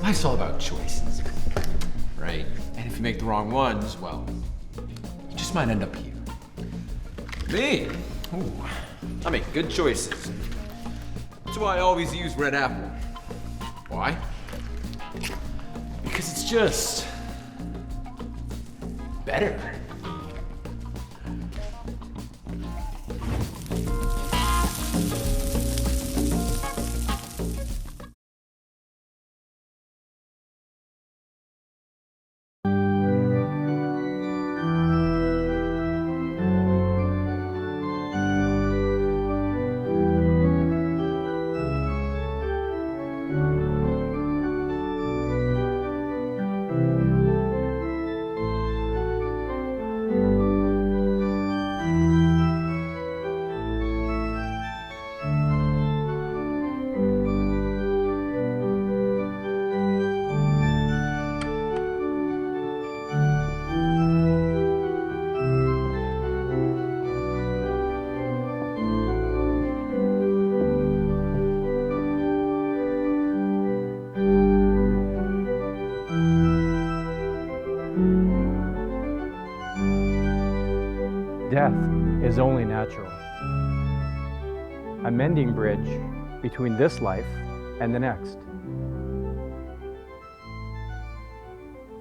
life's all about choices, right? And if you make the wrong ones, well, you just might end up here. Me? Ooh, I make good choices. That's why I always use red apple. Why? Because it's just better. death is only natural. A mending bridge between this life and the next.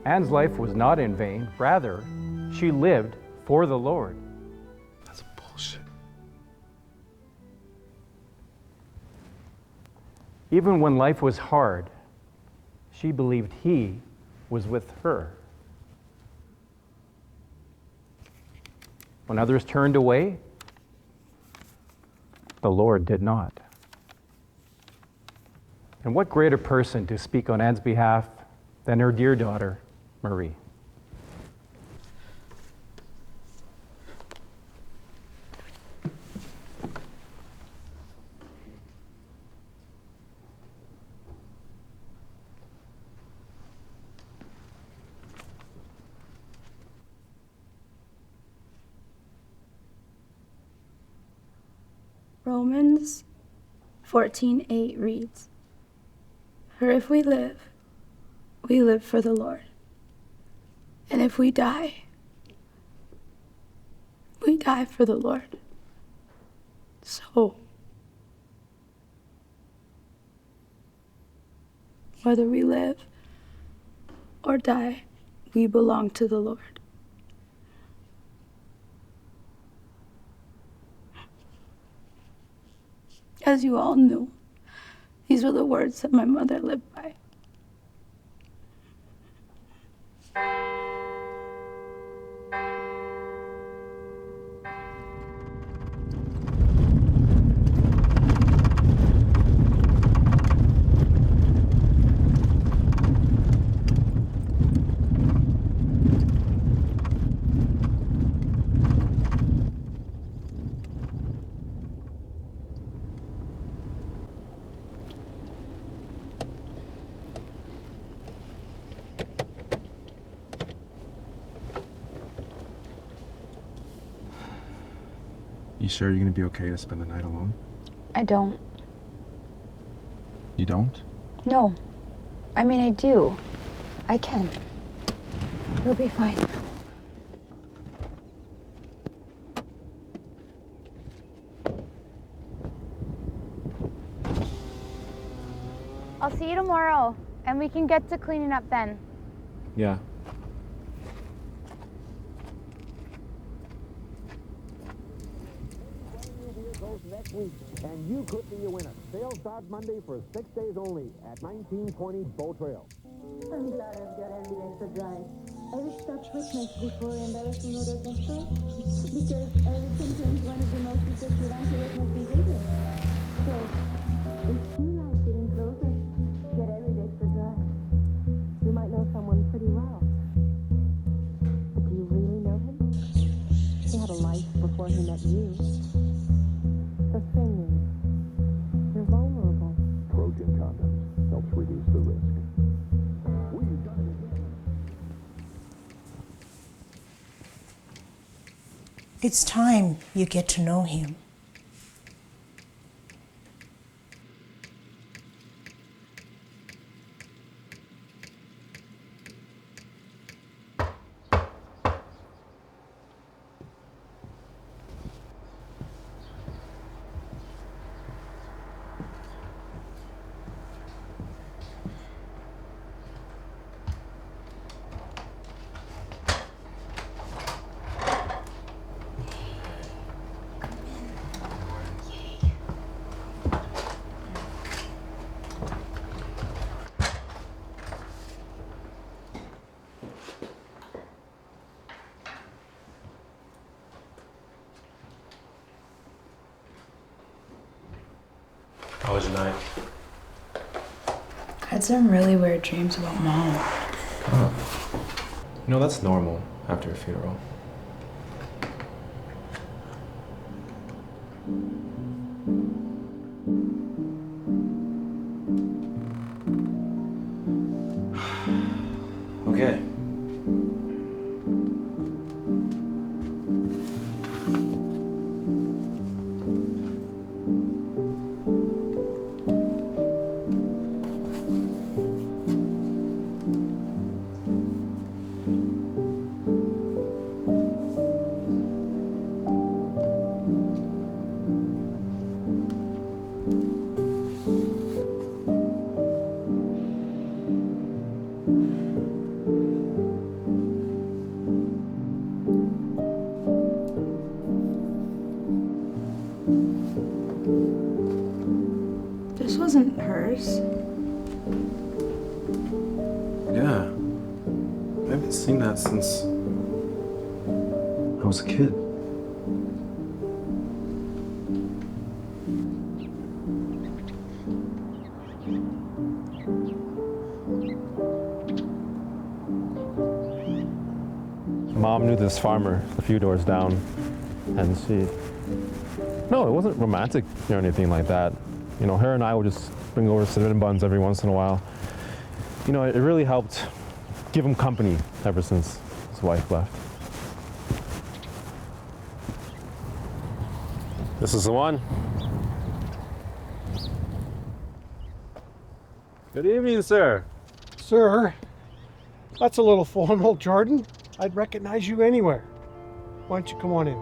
Anne's life was not in vain. Rather, she lived for the Lord. That's bullshit. Even when life was hard, she believed He was with her. When others turned away, the Lord did not. And what greater person to speak on Anne's behalf than her dear daughter, Marie? Romans 14:8 reads, "For if we live for the Lord. And if we die for the Lord." So, whether we live or die, we belong to the Lord. As you all knew, these were the words that my mother lived by. You sure you're gonna be okay to spend the night alone? I don't. You don't? No. I mean, I do. I can. You'll be fine. I'll see you tomorrow, and we can get to cleaning up then. Yeah. Next week, and you could be a winner. Sale starts Monday for 6 days only at 1920 Bow Trail. I'm glad I've got every extra drive. I reached out witness before embarrassing Udo Dexter because everything turns one of the most rejected anti-witness behavior. So, if you like getting closer, get every extra drive. You might know someone pretty well. But do you really know him? He had a life before he met you. The thing is, you're vulnerable. Trojan condoms helps reduce the risk. It's time you get to know him. How was your night? I had some really weird dreams about Mom. Oh. You know, that's normal after a funeral. Okay. wasn't hers. Yeah. I haven't seen that since I was a kid. Mom knew this farmer a few doors down, and no, it wasn't romantic or anything like that. You know, her and I would just bring over cinnamon buns every once in a while. You know, it really helped give him company ever since his wife left. This is the one. Good evening, sir. Sir, that's a little formal, Jordan. I'd recognize you anywhere. Why don't you come on in?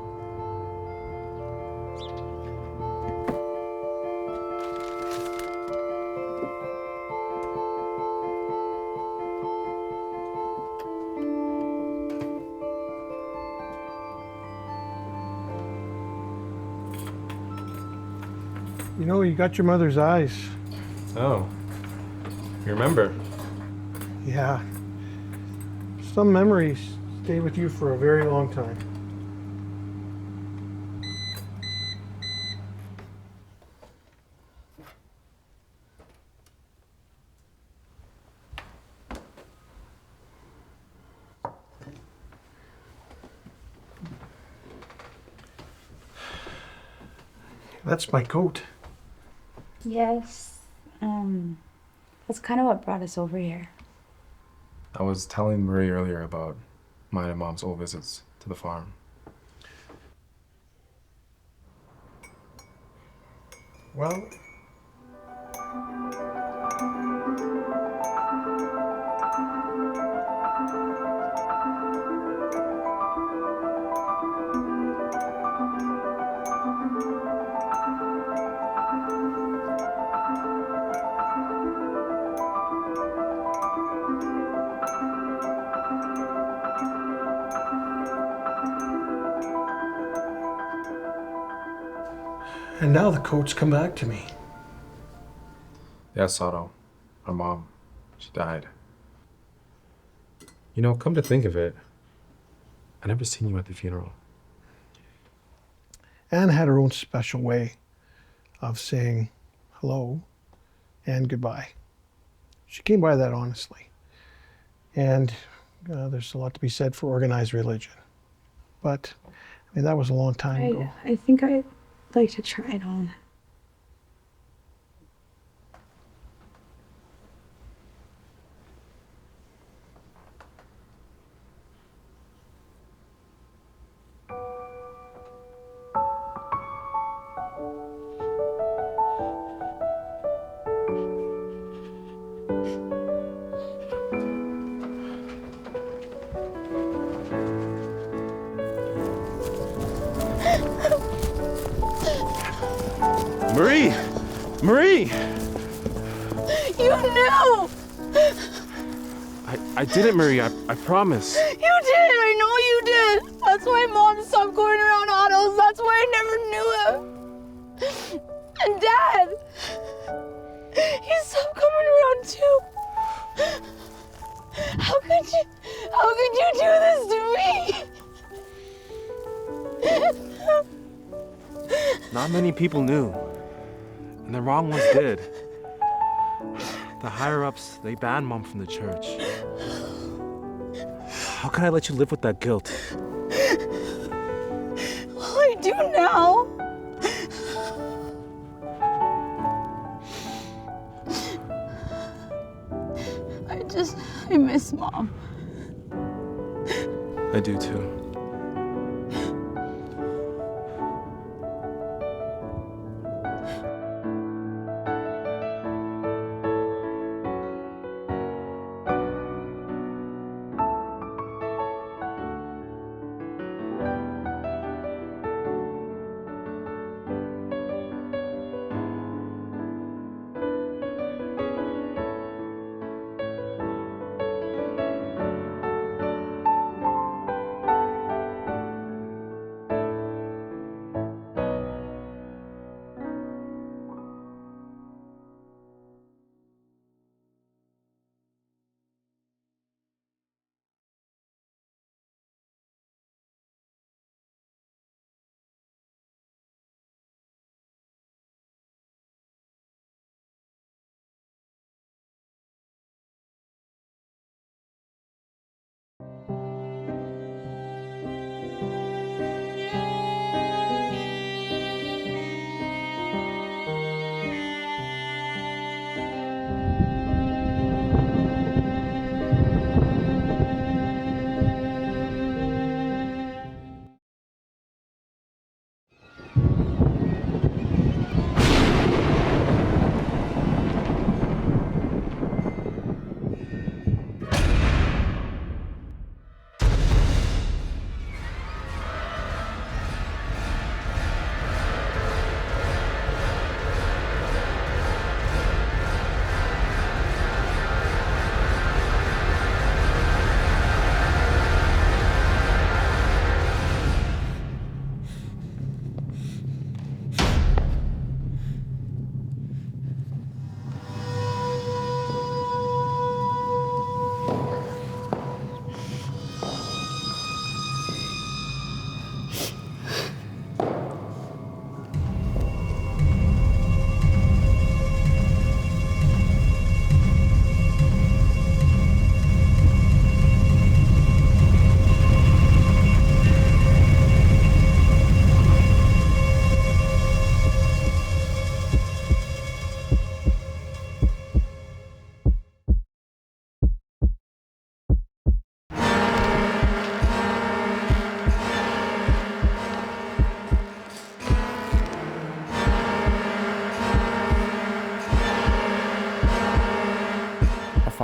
You know, you got your mother's eyes. Oh. You remember? Yeah. Some memories stay with you for a very long time. That's my coat. Yes. That's kind of what brought us over here. I was telling Marie earlier about mine and Mom's old visits to the farm. Well, and now the coat's come back to me. Yeah, Sato. Our mom. She died. You know, come to think of it, I never seen you at the funeral. Anne had her own special way of saying hello and goodbye. She came by that honestly. And there's a lot to be said for organized religion. But, I mean, that was a long time ago. I think I'd like to try it on. Marie! Marie! You knew! I didn't, Marie. I promise. You did! I know you did! That's why Mom stopped going around autos. That's why I never knew him. And Dad! He stopped coming around too. How could you do this to me? Not many people knew. And the wrong ones did. The higher-ups, they banned Mom from the church. How can I let you live with that guilt? Well, I do now. I miss Mom. I do too.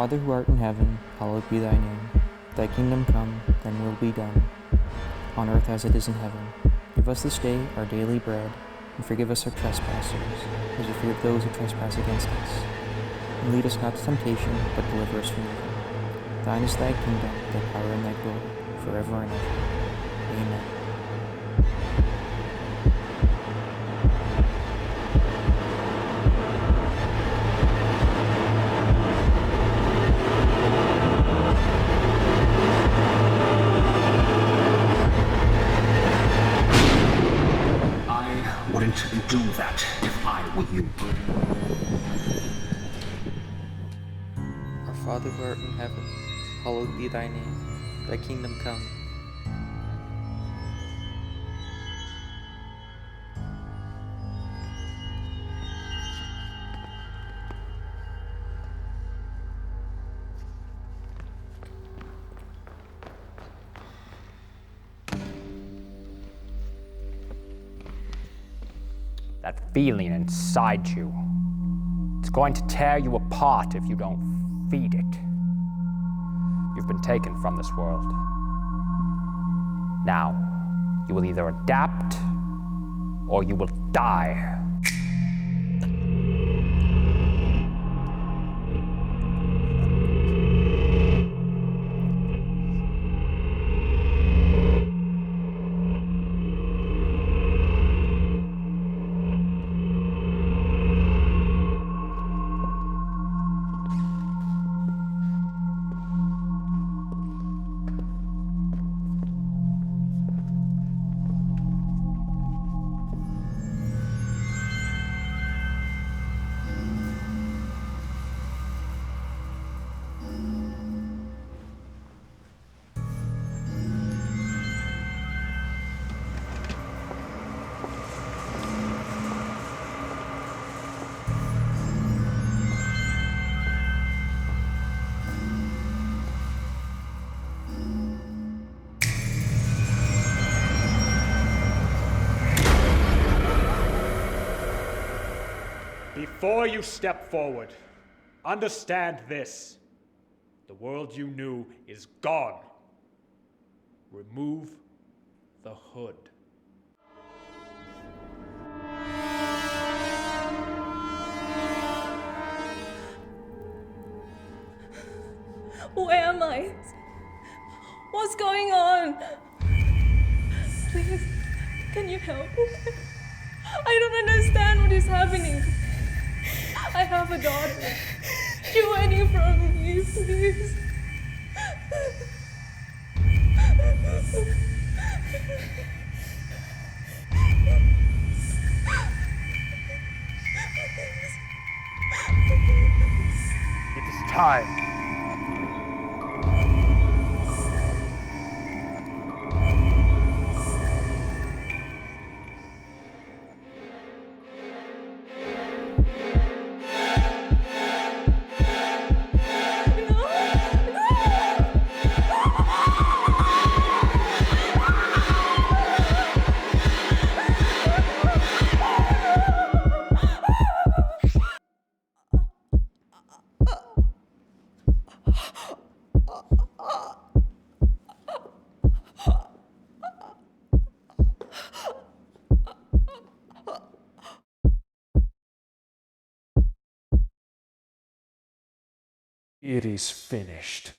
Father who art in heaven, hallowed be thy name. Thy kingdom come, thine will be done, on earth as it is in heaven. Give us this day our daily bread, and forgive us our trespasses, as we forgive those who trespass against us. And lead us not to temptation, but deliver us from evil. Thine is thy kingdom, thy power, and thy glory, forever and ever. Amen. I wouldn't do that if I were you. Our Father who art in heaven, hallowed be thy name. Thy kingdom come. That feeling inside you, it's going to tear you apart if you don't feed it. You've been taken from this world. Now, you will either adapt or you will die. Before you step forward, understand this. The world you knew is gone. Remove the hood. Where am I? What's going on? Please, can you help? I don't understand what is happening. I have a daughter. Do any for me, please. It is time. It is finished.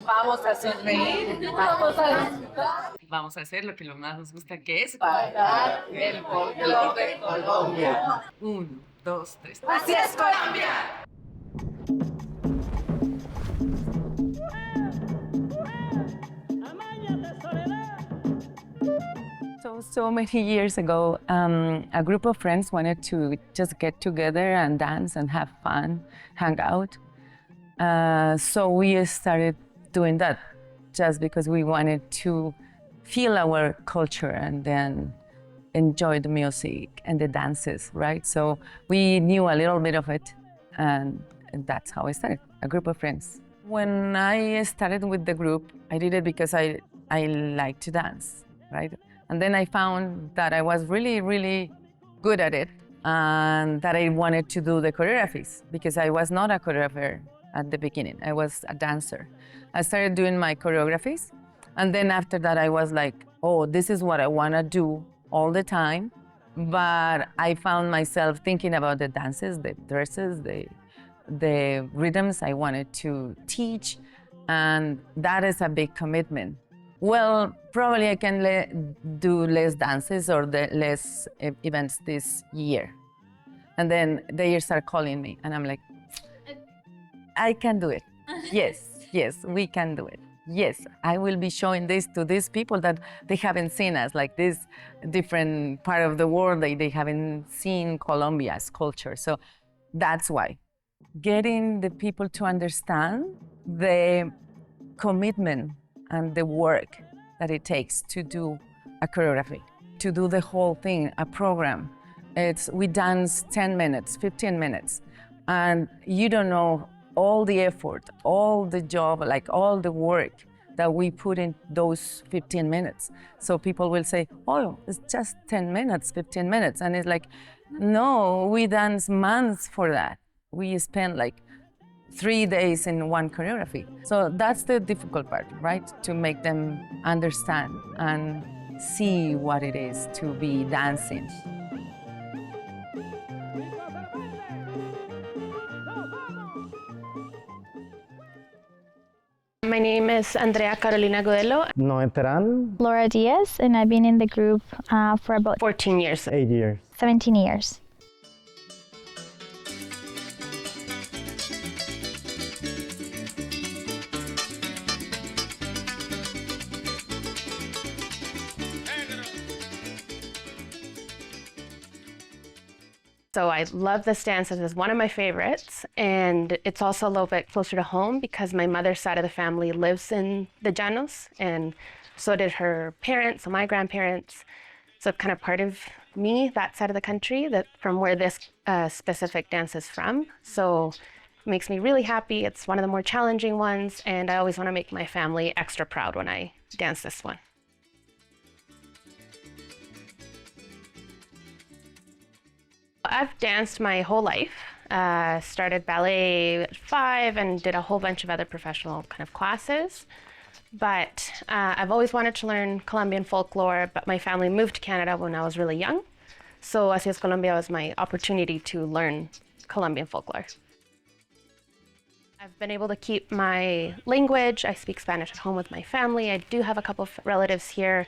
Vamos a hacer reír, vamos a disfrutar. Vamos a hacer lo que más nos gusta, que es bailar el folclore de Colombia. 1, 2, 3. ¡Así es Colombia! So many years ago, a group of friends wanted to just get together and dance and have fun, hang out. So we started doing that just because we wanted to feel our culture and then enjoy the music and the dances, right? So we knew a little bit of it, and that's how I started, a group of friends. When I started with the group, I did it because I like to dance, right? And then I found that I was really, really good at it and that I wanted to do the choreographies because I was not a choreographer at the beginning. I was a dancer. I started doing my choreographies. And then after that, I was like, oh, this is what I want to do all the time. But I found myself thinking about the dances, the dresses, the rhythms I wanted to teach. And that is a big commitment. Well, probably I can do less dances or less events this year. And then they start calling me and I'm like, I can do it. Yes, we can do it. Yes, I will be showing this to these people that they haven't seen us, like this different part of the world that they haven't seen Colombia's culture. So that's why. Getting the people to understand the commitment and the work that it takes to do a choreography, to do the whole thing, a program. We dance 10 minutes, 15 minutes, and you don't know all the effort, all the job, like all the work that we put in those 15 minutes. So people will say, oh, it's just 10 minutes, 15 minutes. And it's like, no, we dance months for that. We spend like 3 days in one choreography. So that's the difficult part, right? To make them understand and see what it is to be dancing. My name is Andrea Carolina Godelo. No veteran. Laura Diaz, and I've been in the group for about 14 years. 8 years. 17 years. So I love this dance. It is one of my favorites, and it's also a little bit closer to home because my mother's side of the family lives in the Llanos, and so did her parents and my grandparents. So kind of part of me, that side of the country, that from where this specific dance is from. So it makes me really happy. It's one of the more challenging ones, and I always want to make my family extra proud when I dance this one. I've danced my whole life. Started ballet at 5 and did a whole bunch of other professional kind of classes. But I've always wanted to learn Colombian folklore, but my family moved to Canada when I was really young. So Así es Colombia was my opportunity to learn Colombian folklore. I've been able to keep my language. I speak Spanish at home with my family. I do have a couple of relatives here.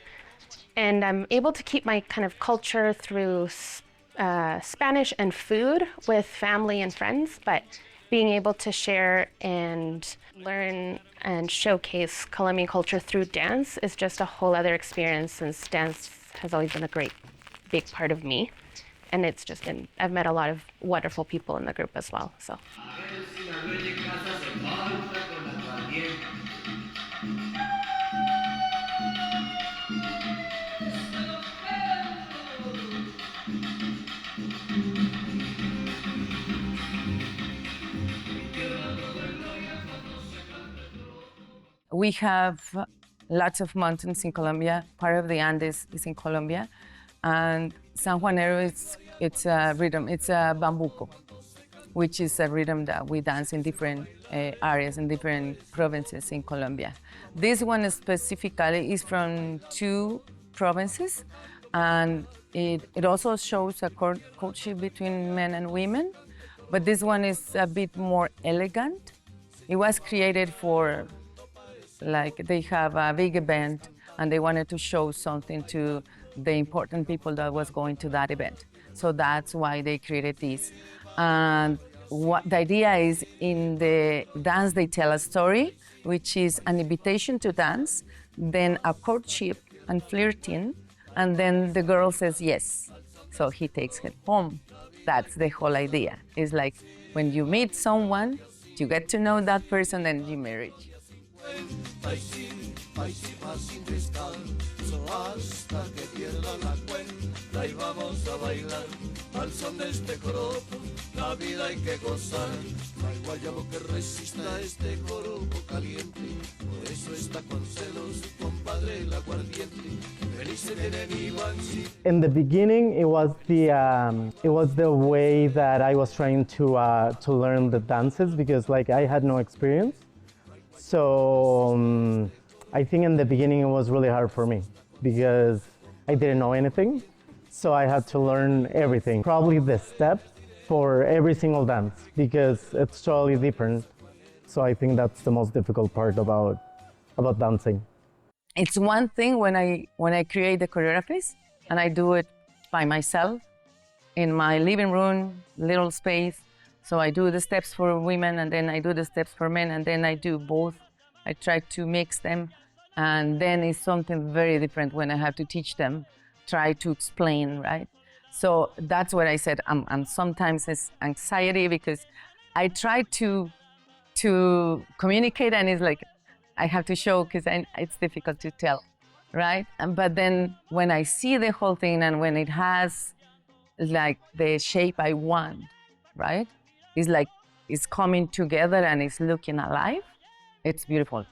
And I'm able to keep my kind of culture through Spanish and food with family and friends, but being able to share and learn and showcase Colombian culture through dance is just a whole other experience, since dance has always been a great big part of me. And it's just been, I've met a lot of wonderful people in the group as well. So. We have lots of mountains in Colombia. Part of the Andes is in Colombia. And San Juanero, it's a rhythm, it's a bambuco, which is a rhythm that we dance in different areas, in different provinces in Colombia. This one specifically is from 2 provinces, and it also shows a courtship between men and women, but this one is a bit more elegant. It was created for Like they have a big event and they wanted to show something to the important people that was going to that event. So that's why they created this. And what the idea is, in the dance they tell a story, which is an invitation to dance, then a courtship and flirting, and then the girl says yes. So he takes her home. That's the whole idea. It's like when you meet someone, you get to know that person, and you marry. In the beginning, it was the way that I was trying to learn the dances, because like I had no experience. So I think in the beginning it was really hard for me because I didn't know anything. So I had to learn everything, probably the steps for every single dance, because it's totally different. So I think that's the most difficult part about dancing. It's one thing when I create the choreographies and I do it by myself in my living room, little space. So I do the steps for women and then I do the steps for men, and then I do both. I try to mix them, and then it's something very different when I have to teach them, try to explain, right? So that's what I said. And sometimes it's anxiety because I try to communicate, and it's like I have to show because it's difficult to tell, right? But then when I see the whole thing and when it has like the shape I want, right? It's like it's coming together and it's looking alive. It's beautiful.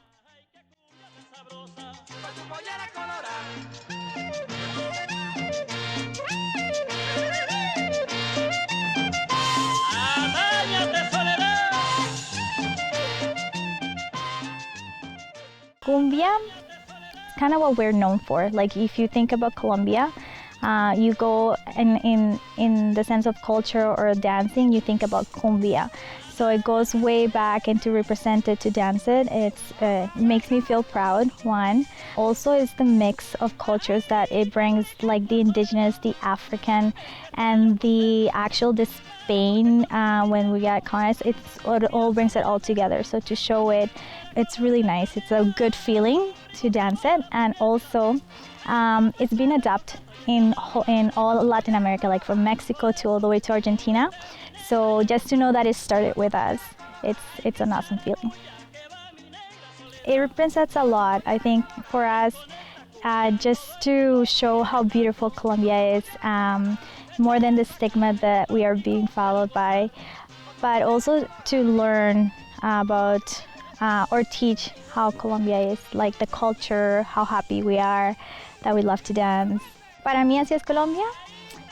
Cumbia is kind of what we're known for. Like if you think about Colombia, you go in the sense of culture or dancing, you think about cumbia. So it goes way back and to represent it, to dance it, it makes me feel proud, one. Also it's the mix of cultures that it brings, like the indigenous, the African, and the Spain, when we got colonized, it all brings it all together. So to show it, it's really nice. It's a good feeling to dance it. And also it's been adapted in all Latin America, like from Mexico to all the way to Argentina. So just to know that it started with us, it's an awesome feeling. It represents a lot, I think, for us, just to show how beautiful Colombia is, more than the stigma that we are being followed by, but also to learn about or teach how Colombia is, like the culture, how happy we are, that we love to dance. Para mí, así es Colombia,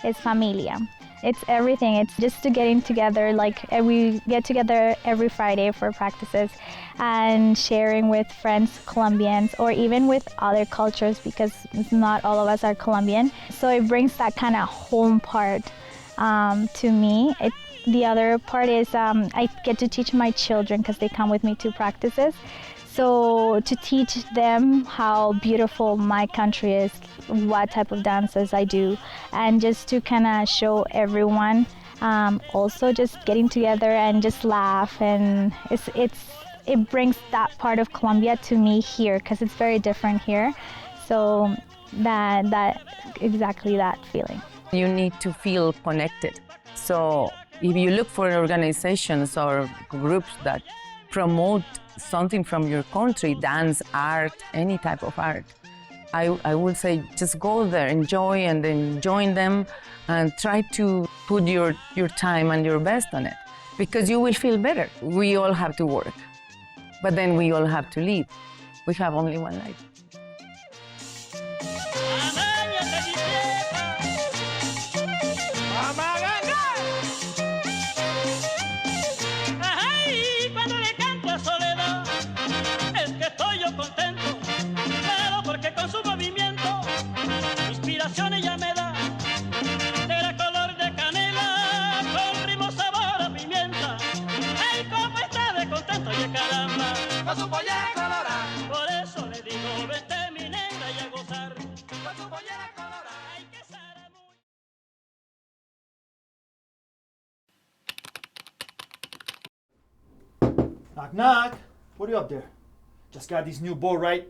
es familia. It's everything. It's just to getting together, like we get together every Friday for practices and sharing with friends, Colombians, or even with other cultures, because not all of us are Colombian. So it brings that kind of home part to me. The other part is I get to teach my children because they come with me to practices. So to teach them how beautiful my country is, what type of dances I do, and just to kind of show everyone, also just getting together and just laugh, and it brings that part of Colombia to me here because it's very different here. So that exactly that feeling. You need to feel connected. So if you look for organizations or groups that promote something from your country, dance, art, any type of art, I would say just go there, enjoy, and then join them and try to put your time and your best on it, because you will feel better. We all have to work, but then we all have to live. We have only one life. Ella me da, era color de canela, con primo sabor a pimienta. Ay, cómo está de contento, y caramba, con su polla colorada. Knock, knock. What are you up there? Just got this new beau, right?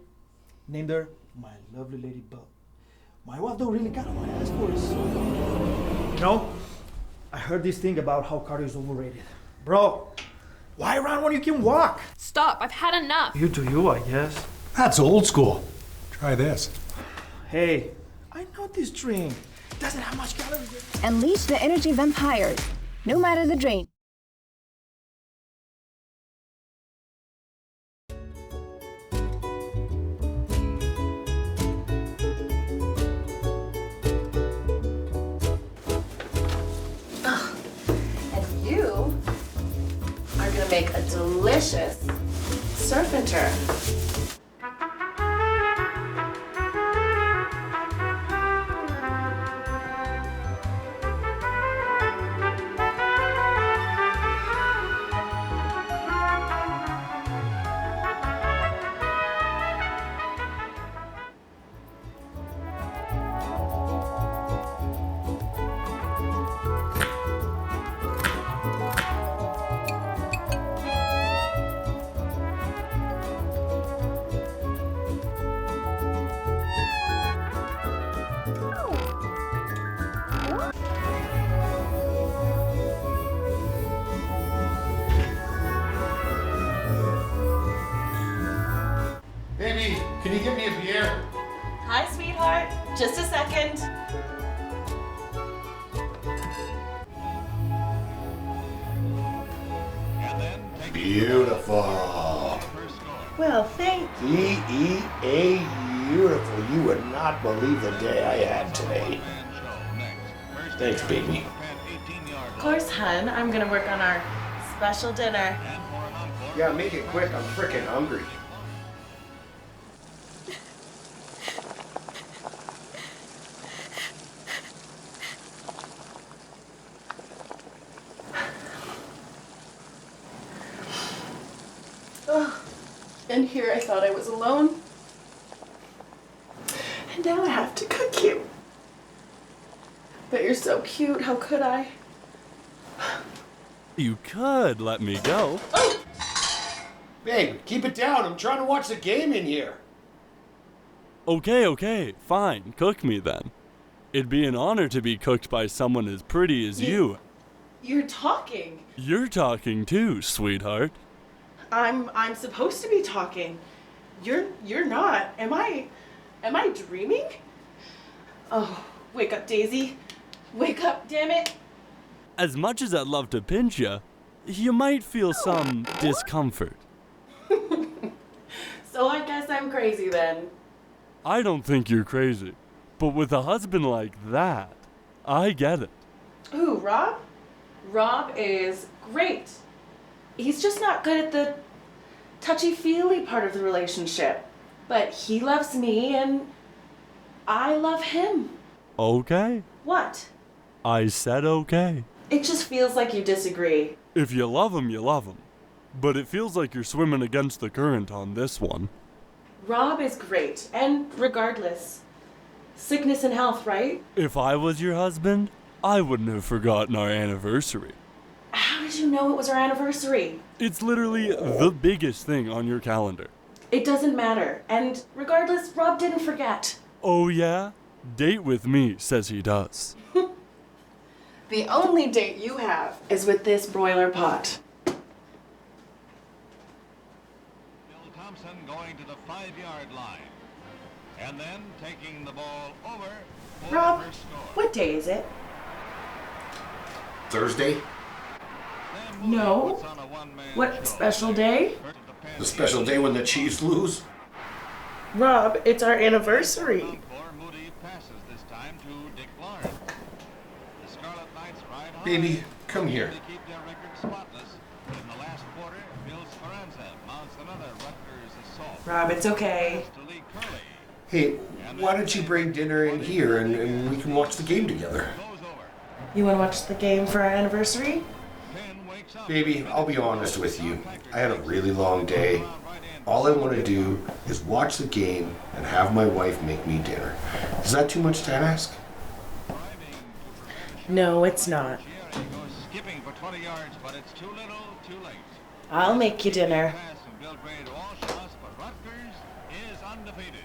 Named her my lovely lady Belle. My wife don't really got what I asked for. You know, I heard this thing about how cardio is overrated. Bro, why run when you can walk? Stop, I've had enough. You do you, I guess. That's old school. Try this. Hey, I know this drink. Doesn't have much calories. Unleash the energy vampires, no matter the drain. And you are gonna make a delicious surf and turf. Baby, can you get me a beer? Hi, sweetheart. Just a second. Beautiful. Well, thank DEA beautiful. You would not believe the day I had today. Thanks, baby. Of course, hun. I'm gonna work on our special dinner. Yeah, make it quick. I'm frickin' hungry. Oh, and here I thought I was alone. And now I have to cook you. But you're so cute, how could I? You could let me go. Oh! Babe, keep it down. I'm trying to watch the game in here. Okay, fine. Cook me then. It'd be an honor to be cooked by someone as pretty as you. You're talking. You're talking too, sweetheart. I'm supposed to be talking. You're not. Am I dreaming? Oh, wake up, Daisy. Wake up, damn it. As much as I'd love to pinch you might feel some discomfort. So I guess I'm crazy then. I don't think you're crazy, but with a husband like that, I get it. Ooh, Rob? Rob is great. He's just not good at the touchy-feely part of the relationship. But he loves me and I love him. Okay. What? I said okay. It just feels like you disagree. If you love him, you love him. But it feels like you're swimming against the current on this one. Rob is great, and regardless, sickness and health, right? If I was your husband, I wouldn't have forgotten our anniversary. How did you know it was our anniversary? It's literally the biggest thing on your calendar. It doesn't matter, and regardless, Rob didn't forget. Oh yeah? Date with me says he does. The only date you have is with this broiler pot. Going to the 5-yard line, and then taking the ball over for Rob, the first score. what day is it? Thursday? No. What special day? The special day when the Chiefs lose? Rob, it's our anniversary. Baby, come here. Rob, it's okay. Hey, why don't you bring dinner in here and we can watch the game together? You want to watch the game for our anniversary? Baby, I'll be honest with you. I had a really long day. All I want to do is watch the game and have my wife make me dinner. Is that too much to ask? No, it's not. Skipping for 20 yards, but it's too little, too late. I'll make you dinner. Is undefeated.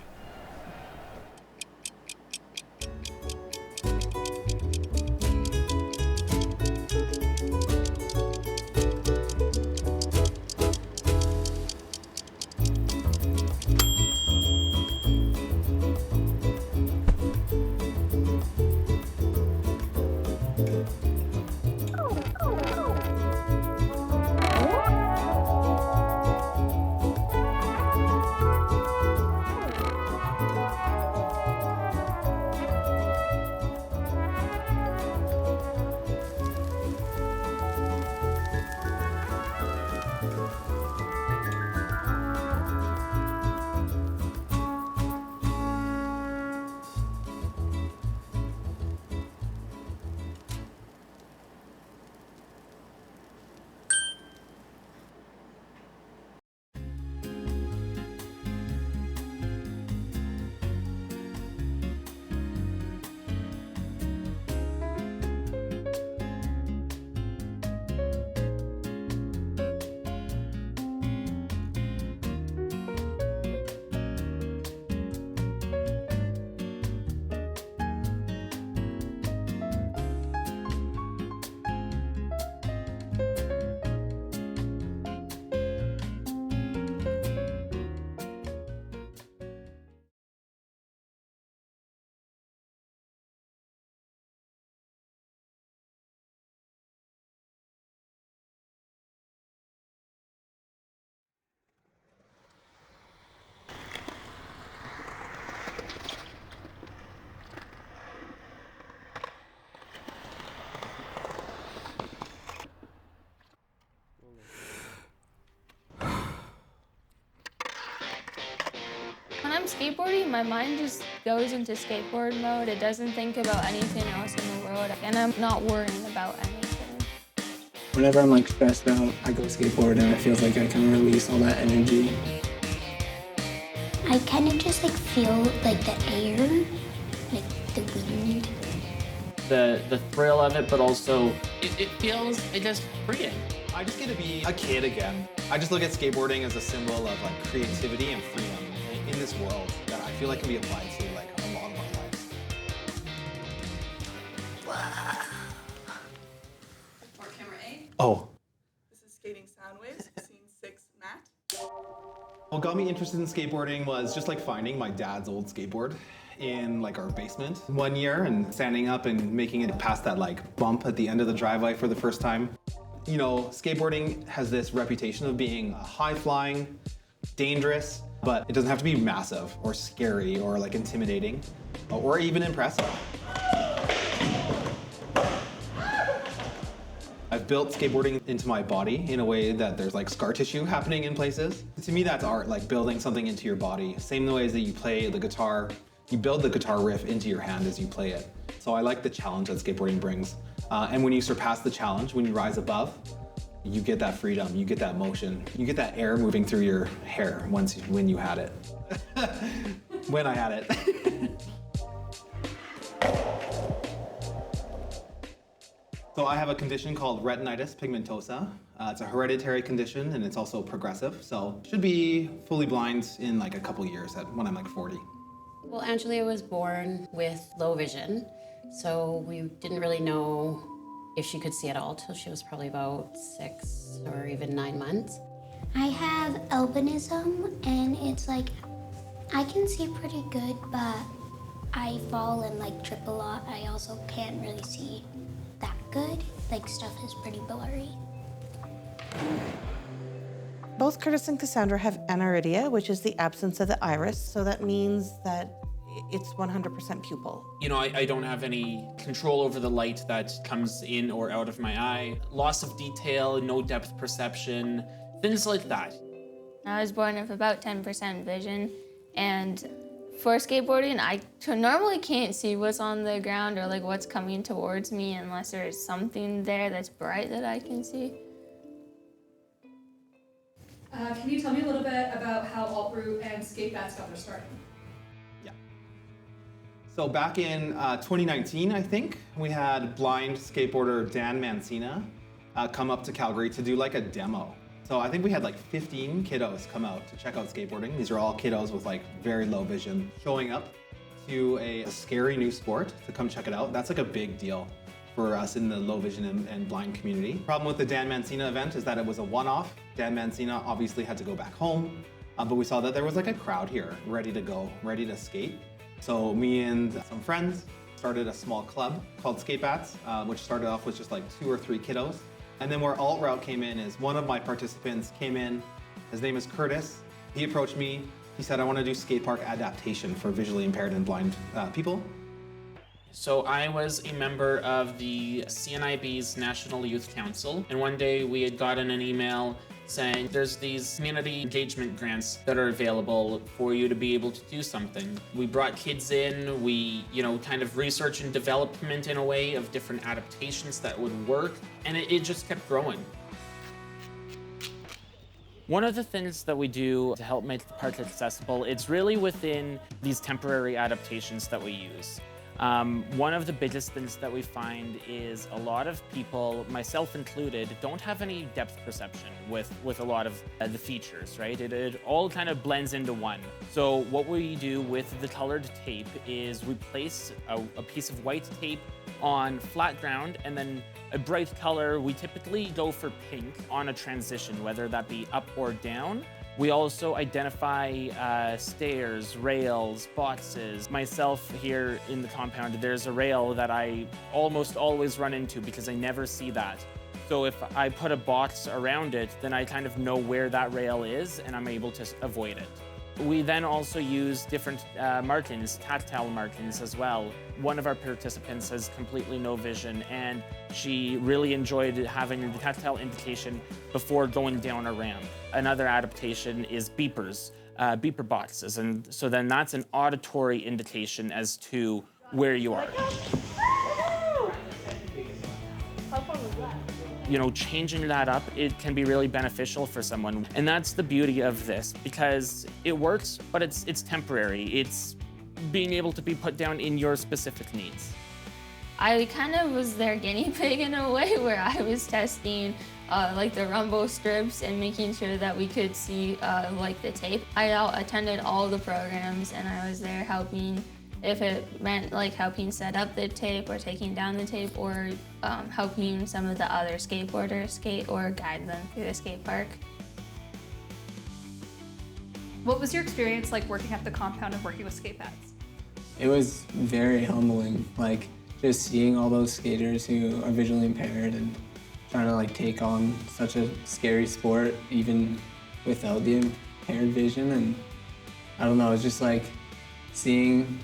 When I'm skateboarding, my mind just goes into skateboard mode. It doesn't think about anything else in the world, and I'm not worrying about anything. Whenever I'm like stressed out, I go skateboard and it feels like I can release all that energy. I kind of just like feel like the air, like the wind. The thrill of it, but also it feels just freeing. I just get to be a kid again. I just look at skateboarding as a symbol of like creativity and freedom in this world that I feel like can be applied to like a lot of our lives. Or camera A. Oh. This is skating Soundwaves, scene 6, Matt. What got me interested in skateboarding was just like finding my dad's old skateboard in like our basement one year and standing up and making it past that like bump at the end of the driveway for the first time. You know, skateboarding has this reputation of being high flying, dangerous, but it doesn't have to be massive or scary or like intimidating or even impressive. I've built skateboarding into my body in a way that there's like scar tissue happening in places. To me, that's art, like building something into your body. Same the ways that you play the guitar, you build the guitar riff into your hand as you play it. So I like the challenge that skateboarding brings. And when you surpass the challenge, when you rise above, you get that freedom, you get that motion, you get that air moving through your hair when you had it. When I had it. So I have a condition called retinitis pigmentosa. It's a hereditary condition and it's also progressive. So should be fully blind in like a couple years when I'm like 40. Well, Angelia was born with low vision, so we didn't really know if she could see at all till she was probably about 6 or even 9 months. I have albinism, and it's like I can see pretty good, but I fall and like trip a lot. I also can't really see that good. Like stuff is pretty blurry. Both Curtis and Cassandra have aniridia, which is the absence of the iris, so that means that it's 100% pupil. You know, I don't have any control over the light that comes in or out of my eye. Loss of detail, no depth perception, things like that. I was born with about 10% vision, and for skateboarding, I normally can't see what's on the ground or like what's coming towards me unless there's something there that's bright that I can see. Can you tell me a little bit about how Alt-Root and Skatebats got their start? So back in 2019, I think, we had blind skateboarder Dan Mancina come up to Calgary to do like a demo So I think we had like 15 kiddos come out to check out skateboarding. These are all kiddos with like very low vision showing up to a scary new sport to come check it out. That's like a big deal for us in the low vision and blind community. Problem with the Dan Mancina event is that it was a one-off. Dan Mancina obviously had to go back home, but we saw that there was like a crowd here ready to go, ready to skate. So me and some friends started a small club called Skate Bats, which started off with just like 2 or 3 kiddos. And then where Alt Route came in is one of my participants came in, his name is Curtis. He approached me, he said, I want to do skate park adaptation for visually impaired and blind people. So I was a member of the CNIB's National Youth Council, and one day we had gotten an email saying there's these community engagement grants that are available for you to be able to do something. We brought kids in, we, kind of research and development in a way of different adaptations that would work, and it just kept growing. One of the things that we do to help make the park accessible, it's really within these temporary adaptations that we use. One of the biggest things that we find is a lot of people, myself included, don't have any depth perception with a lot of the features, right? It all kind of blends into one. So what we do with the colored tape is we place a piece of white tape on flat ground and then a bright color. We typically go for pink on a transition, whether that be up or down. We also identify stairs, rails, boxes. Myself here in the compound, there's a rail that I almost always run into because I never see that. So if I put a box around it, then I kind of know where that rail is and I'm able to avoid it. We then also use different markings, tactile markings as well. One of our participants has completely no vision and she really enjoyed having the tactile indication before going down a ramp. Another adaptation is beepers, beeper boxes, and so then that's an auditory indication as to where you are. How fun was that? Changing that up, it can be really beneficial for someone. And that's the beauty of this, because it works, but it's temporary. It's being able to be put down in your specific needs. I kind of was their guinea pig in a way where I was testing like the rumble strips and making sure that we could see like the tape. I attended all the programs and I was there helping if it meant like helping set up the tape or taking down the tape or helping some of the other skateboarders skate or guide them through the skate park. What was your experience like working at the compound and working with skate bats? It was very humbling, like just seeing all those skaters who are visually impaired and trying to take on such a scary sport even without the impaired vision. And I don't know, it's just like seeing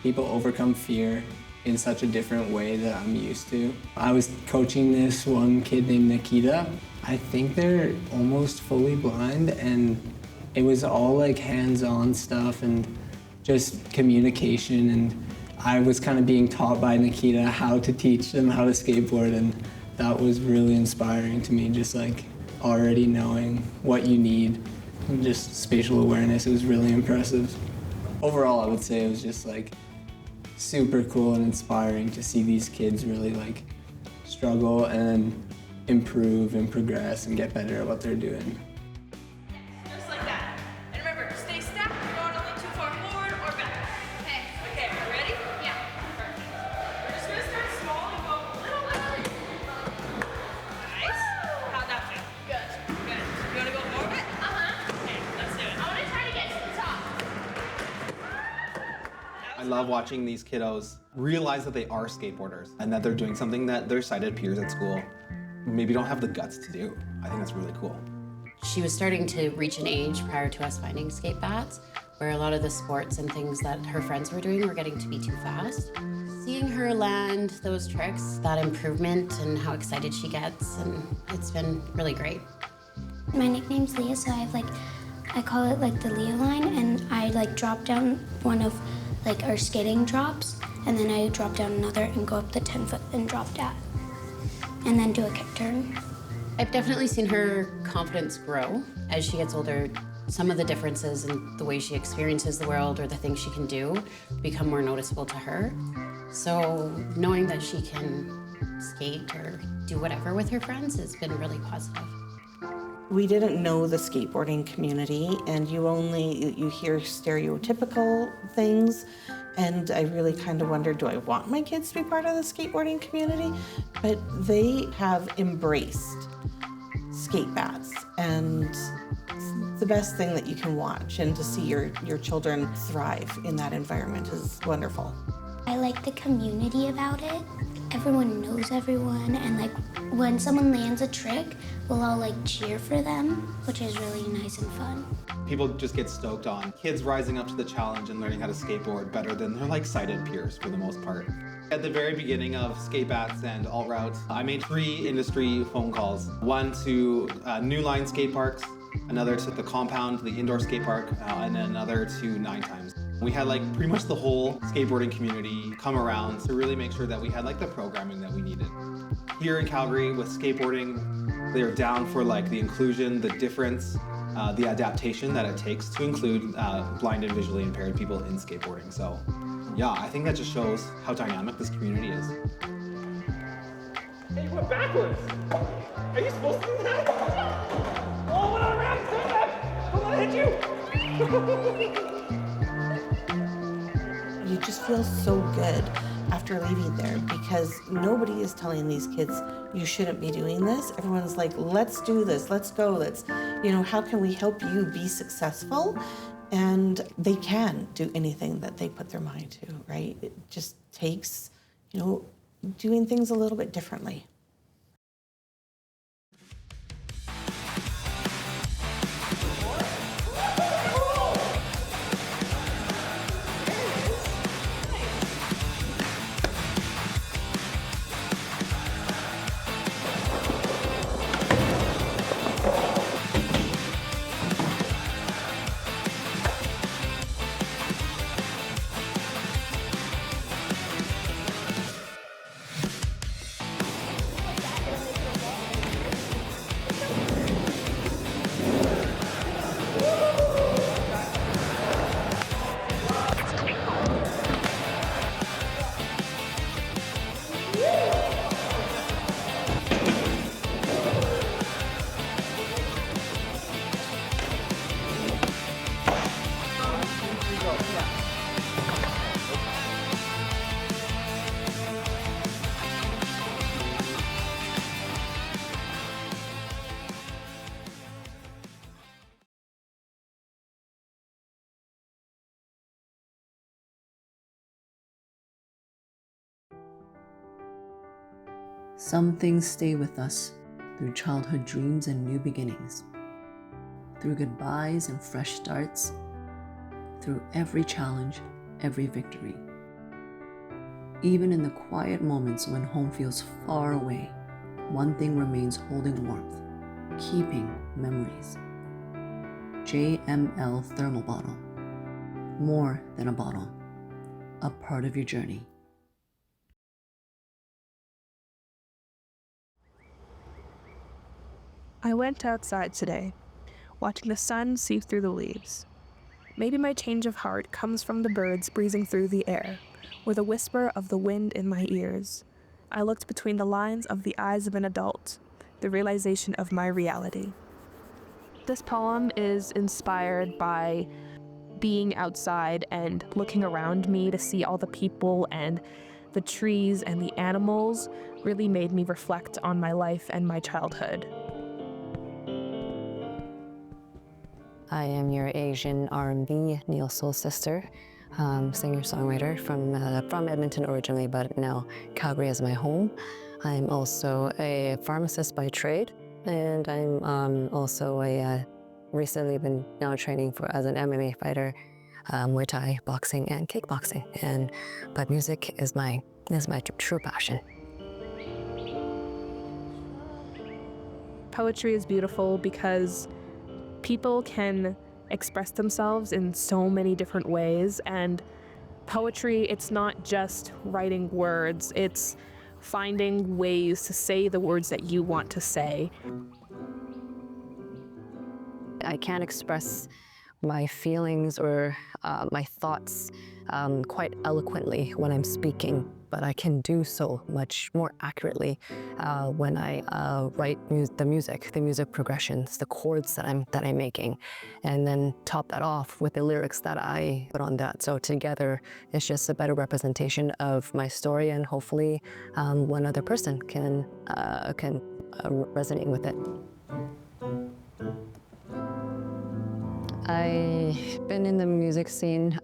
people overcome fear in such a different way that I'm used to. I was coaching this one kid named Nikita. I think they're almost fully blind, and it was all hands-on stuff and just communication, and I was kind of being taught by Nikita how to teach them how to skateboard, and that was really inspiring to me, just already knowing what you need and just spatial awareness. It was really impressive. Overall, I would say it was just super cool and inspiring to see these kids really struggle and improve and progress and get better at what they're doing. Just like that. And remember, stay stacked, going only too far forward or back. Okay, ready? Yeah. Perfect. We're just gonna start small and go a little bit. Nice. How'd that feel? Good. Good. You wanna go more of it? Okay, let's do it. I wanna try to get to the top. I love watching these kiddos realize that they are skateboarders and that they're doing something that their sighted peers at school maybe don't have the guts to do. I think that's really cool. She was starting to reach an age prior to us finding skate bats where a lot of the sports and things that her friends were doing were getting to be too fast. Seeing her land those tricks, that improvement and how excited she gets, and it's been really great. My nickname's Leah, so I call it the Leah line, and I drop down one of our skating drops, and then I drop down another and go up the 10-foot and drop that, and then do a kick turn. I've definitely seen her confidence grow as she gets older. Some of the differences in the way she experiences the world or the things she can do become more noticeable to her. So knowing that she can skate or do whatever with her friends has been really positive. We didn't know the skateboarding community, and you hear stereotypical things, and I really kind of wondered, do I want my kids to be part of the skateboarding community? But they have embraced skate bats, and it's the best thing that you can watch, and to see your children thrive in that environment is wonderful. I like the community about it. Everyone knows everyone, and like when someone lands a trick, we'll all like cheer for them, which is really nice and fun. People just get stoked on kids rising up to the challenge and learning how to skateboard better than their like sighted peers for the most part. At the very beginning of Skate Bats and Alt Routes, I made 3 industry phone calls. One to New Line skate parks, another to the Compound, the indoor skate park, and then another to 9 Times. We had like pretty much the whole skateboarding community come around to really make sure that we had like the programming that we needed. Here in Calgary with skateboarding, they're down for like the inclusion, the difference, the adaptation that it takes to include blind and visually impaired people in skateboarding. So yeah, I think that just shows how dynamic this community is. Hey, you went backwards! Are you supposed to do that? Oh, what on ramp! Stop that! Come on, I hit you! You just feel so good after leaving there because nobody is telling these kids you shouldn't be doing this. Everyone's like, let's do this, let's go, how can we help you be successful? And they can do anything that they put their mind to, right? It just takes, doing things a little bit differently. Some things stay with us through childhood dreams and new beginnings, through goodbyes and fresh starts, through every challenge, every victory. Even in the quiet moments when home feels far away, one thing remains holding warmth, keeping memories. JML Thermal Bottle. More than a bottle, a part of your journey. I went outside today, watching the sun seep through the leaves. Maybe my change of heart comes from the birds breezing through the air, or the whisper of the wind in my ears. I looked between the lines of the eyes of an adult, the realization of my reality. This poem is inspired by being outside and looking around me to see all the people and the trees and the animals really made me reflect on my life and my childhood. I am your Asian R&B neo soul sister, singer-songwriter from Edmonton originally, but now Calgary is my home. I'm also a pharmacist by trade, and I'm also recently been now training as an MMA fighter, Muay Thai, boxing, and kickboxing. But music is my true passion. Poetry is beautiful because people can express themselves in so many different ways, and poetry, it's not just writing words, it's finding ways to say the words that you want to say. I can't express my feelings or my thoughts quite eloquently when I'm speaking, but I can do so much more accurately when I write the music progressions, the chords that I'm making, and then top that off with the lyrics that I put on that. So together, it's just a better representation of my story, and hopefully, one other person can resonate with it. I've been in the music scene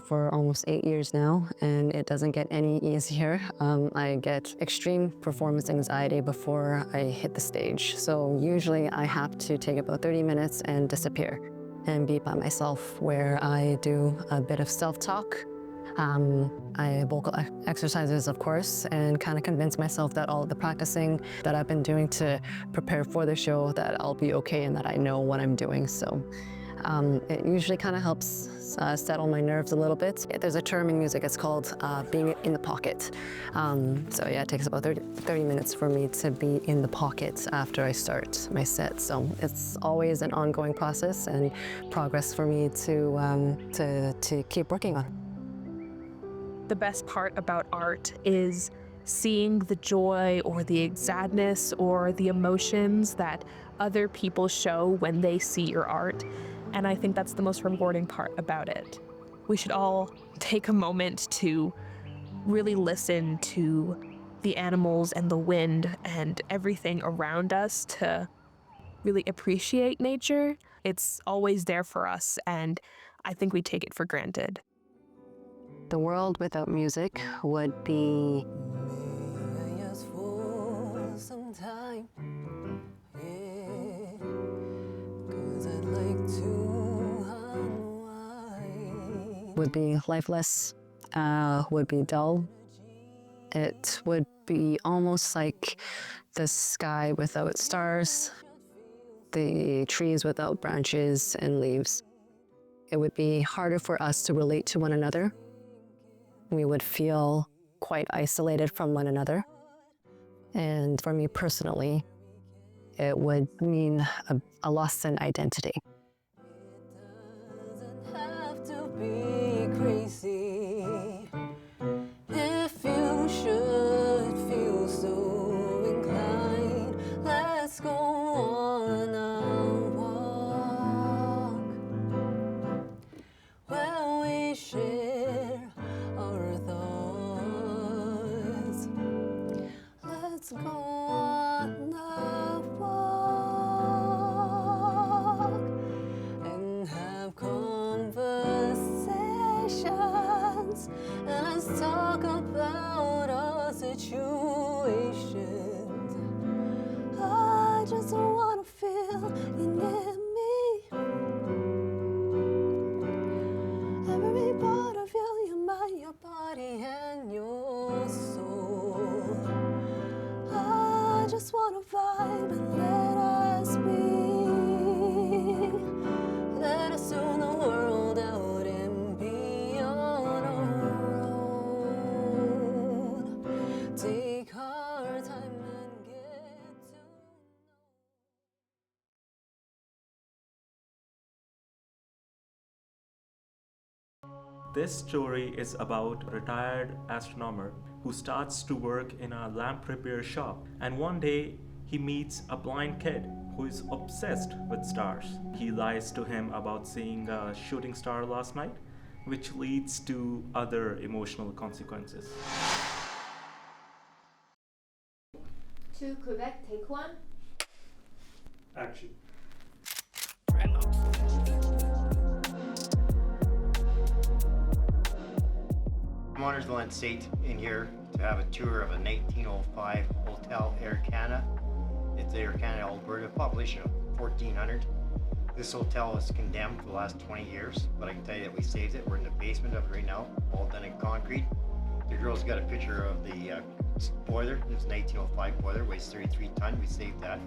for almost 8 years now, and it doesn't get any easier. I get extreme performance anxiety before I hit the stage. So usually I have to take about 30 minutes and disappear and be by myself, where I do a bit of self-talk. I vocal exercises, of course, and kind of convince myself that all of the practicing that I've been doing to prepare for the show, that I'll be okay and that I know what I'm doing. So it usually kind of helps settle my nerves a little bit. There's a term in music, it's called being in the pocket. So yeah, it takes about 30 minutes for me to be in the pocket after I start my set. So it's always an ongoing process and progress for me to keep working on. The best part about art is seeing the joy or the sadness or the emotions that other people show when they see your art. And I think that's the most rewarding part about it. We should all take a moment to really listen to the animals and the wind and everything around us to really appreciate nature. It's always there for us, and I think we take it for granted. The world without music would be lifeless, would be dull. It would be almost like the sky without stars, the trees without branches and leaves. It would be harder for us to relate to one another. We would feel quite isolated from one another. And for me personally, it would mean a loss in identity. Have to be crazy if you should feel so inclined. Let's go on a walk where we share our thoughts. Let's go on a walk and have conversations, and let's talk about our situations. I just wanna feel you near me. Every part of you, your mind, your body, and your soul. I just wanna vibe and let us be. Let us do the world out and be on our own. Take our time and get to. This story is about a retired astronomer who starts to work in a lamp repair shop, and one day he meets a blind kid who is obsessed with stars. He lies to him about seeing a shooting star last night, which leads to other emotional consequences. To Quebec, take one. Action. I'm honored to let SAIT in here to have a tour of a 1905 Hotel Air Canada. It's Air Canada Alberta, population of 1,400. This hotel was condemned for the last 20 years, but I can tell you that we saved it. We're in the basement of it right now, all done in concrete. The girl's got a picture of the boiler. It's an 1805 boiler, weighs 33 tons. We saved that.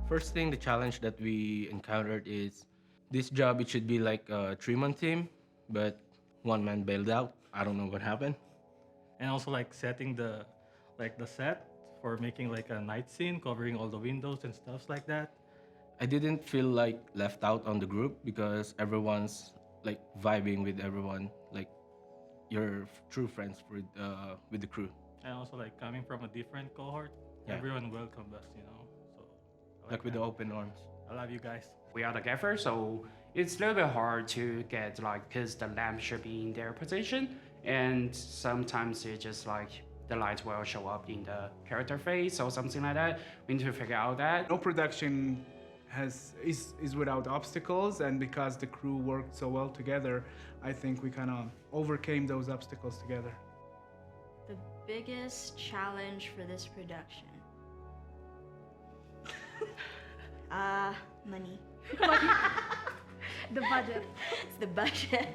First thing, the challenge that we encountered is this job, it should be like a 3-month team, but one man bailed out. I don't know what happened. And also like setting the set for making like a night scene, covering all the windows and stuff like that. I didn't feel like left out on the group because everyone's like vibing with everyone, like you're true friends with the crew. And also like coming from a different cohort, Yeah. everyone welcomed us, you know. So I Like with that. the open arms. I love you guys. We are together, so it's a little bit hard to get like, because the lamp should be in their position, and sometimes it's just like the light will show up in the character face or something like that. We need to figure out that. No production is without obstacles, and because the crew worked so well together, I think we kind of overcame those obstacles together. The biggest challenge for this production? Money. The budget. It's the budget.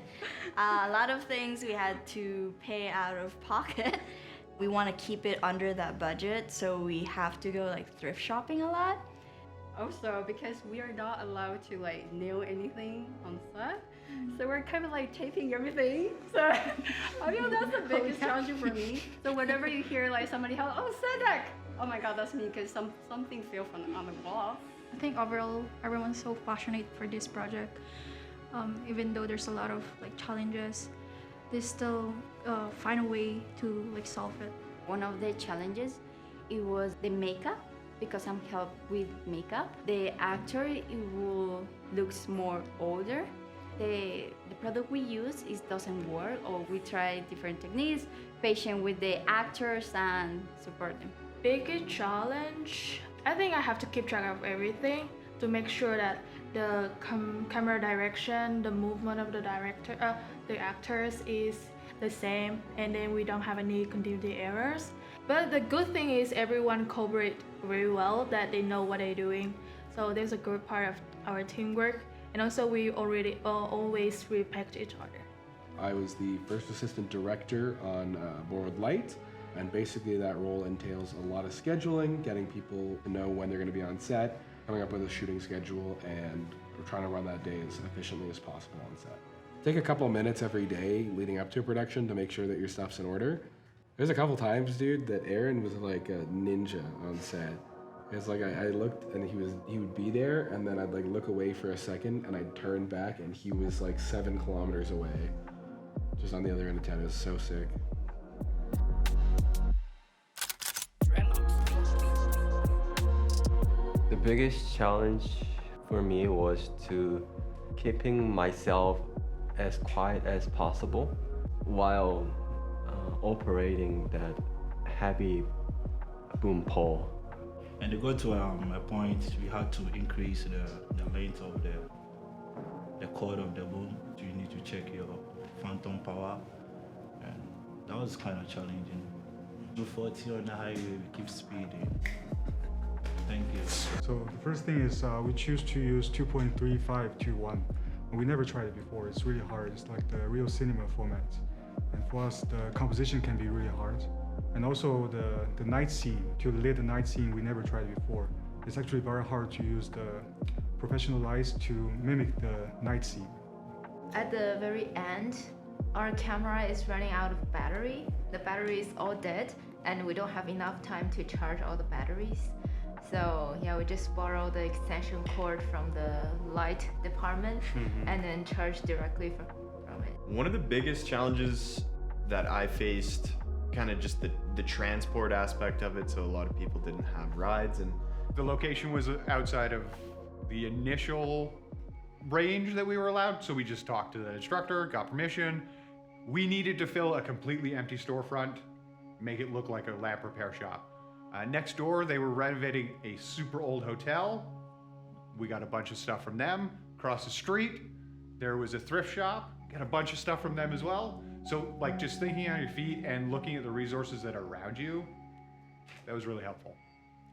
A lot of things we had to pay out of pocket. We want to keep it under that budget, so we have to go like thrift shopping a lot. Also, because we are not allowed to like nail anything on set, so we're kind of like taping everything. So I feel that's the biggest challenge for me. So whenever you hear like somebody holler, "Oh, Sedek!" Oh my God, that's me, because something fell on the wall. I think overall everyone's so passionate for this project. Even though there's a lot of like challenges, they still find a way to like solve it. One of the challenges, it was the makeup, because I'm helped with makeup. The actor, it will looks more older. The product we use doesn't work, or we try different techniques, patient with the actors and support them. Biggest challenge, I think I have to keep track of everything to make sure that the camera direction, the movement of the actors is the same, and then we don't have any continuity errors. But the good thing is everyone cooperate very well, that they know what they're doing. So there's a good part of our teamwork, and also we already always respect each other. I was the first assistant director on Borrowed Light, and basically that role entails a lot of scheduling, getting people to know when they're going to be on set, coming up with a shooting schedule, and we're trying to run that day as efficiently as possible on set. Take a couple of minutes every day leading up to a production to make sure that your stuff's in order. There's a couple times, dude, that Aaron was like a ninja on set. It's like I looked and he would be there, and then I'd like look away for a second and I'd turn back and he was like 7 kilometers away, just on the other end of town. It was so sick. The biggest challenge for me was to keeping myself as quiet as possible while operating that heavy boom pole. And to go to a point, we had to increase the length of the cord of the boom. You need to check your phantom power, and that was kind of challenging. 240 on the highway, we keep speeding. Thank you. So the first thing is we choose to use 2.35 to 1. We never tried it before. It's really hard. It's like the real cinema format. And for us, the composition can be really hard. And also the night scene, to lit the night scene, we never tried it before. It's actually very hard to use the professional lights to mimic the night scene. At the very end, our camera is running out of battery. The battery is all dead, and we don't have enough time to charge all the batteries. So yeah, we just borrow the extension cord from the light department and then charge directly from it. One of the biggest challenges that I faced, kind of just the transport aspect of it, so a lot of people didn't have rides, and the location was outside of the initial range that we were allowed, so we just talked to the instructor, got permission. We needed to fill a completely empty storefront, make it look like a lamp repair shop. Next door, they were renovating a super old hotel. We got a bunch of stuff from them. Across the street, there was a thrift shop. Got a bunch of stuff from them as well. So like just thinking on your feet and looking at the resources that are around you, that was really helpful.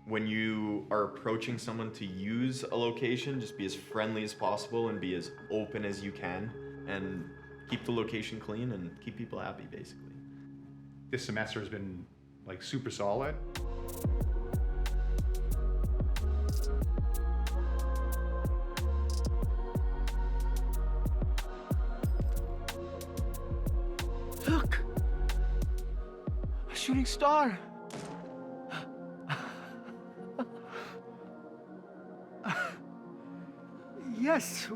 when you are approaching someone to use a location, just be as friendly as possible and be as open as you can and keep the location clean and keep people happy, basically. This semester has been like super solid. Look! A shooting star! Yes,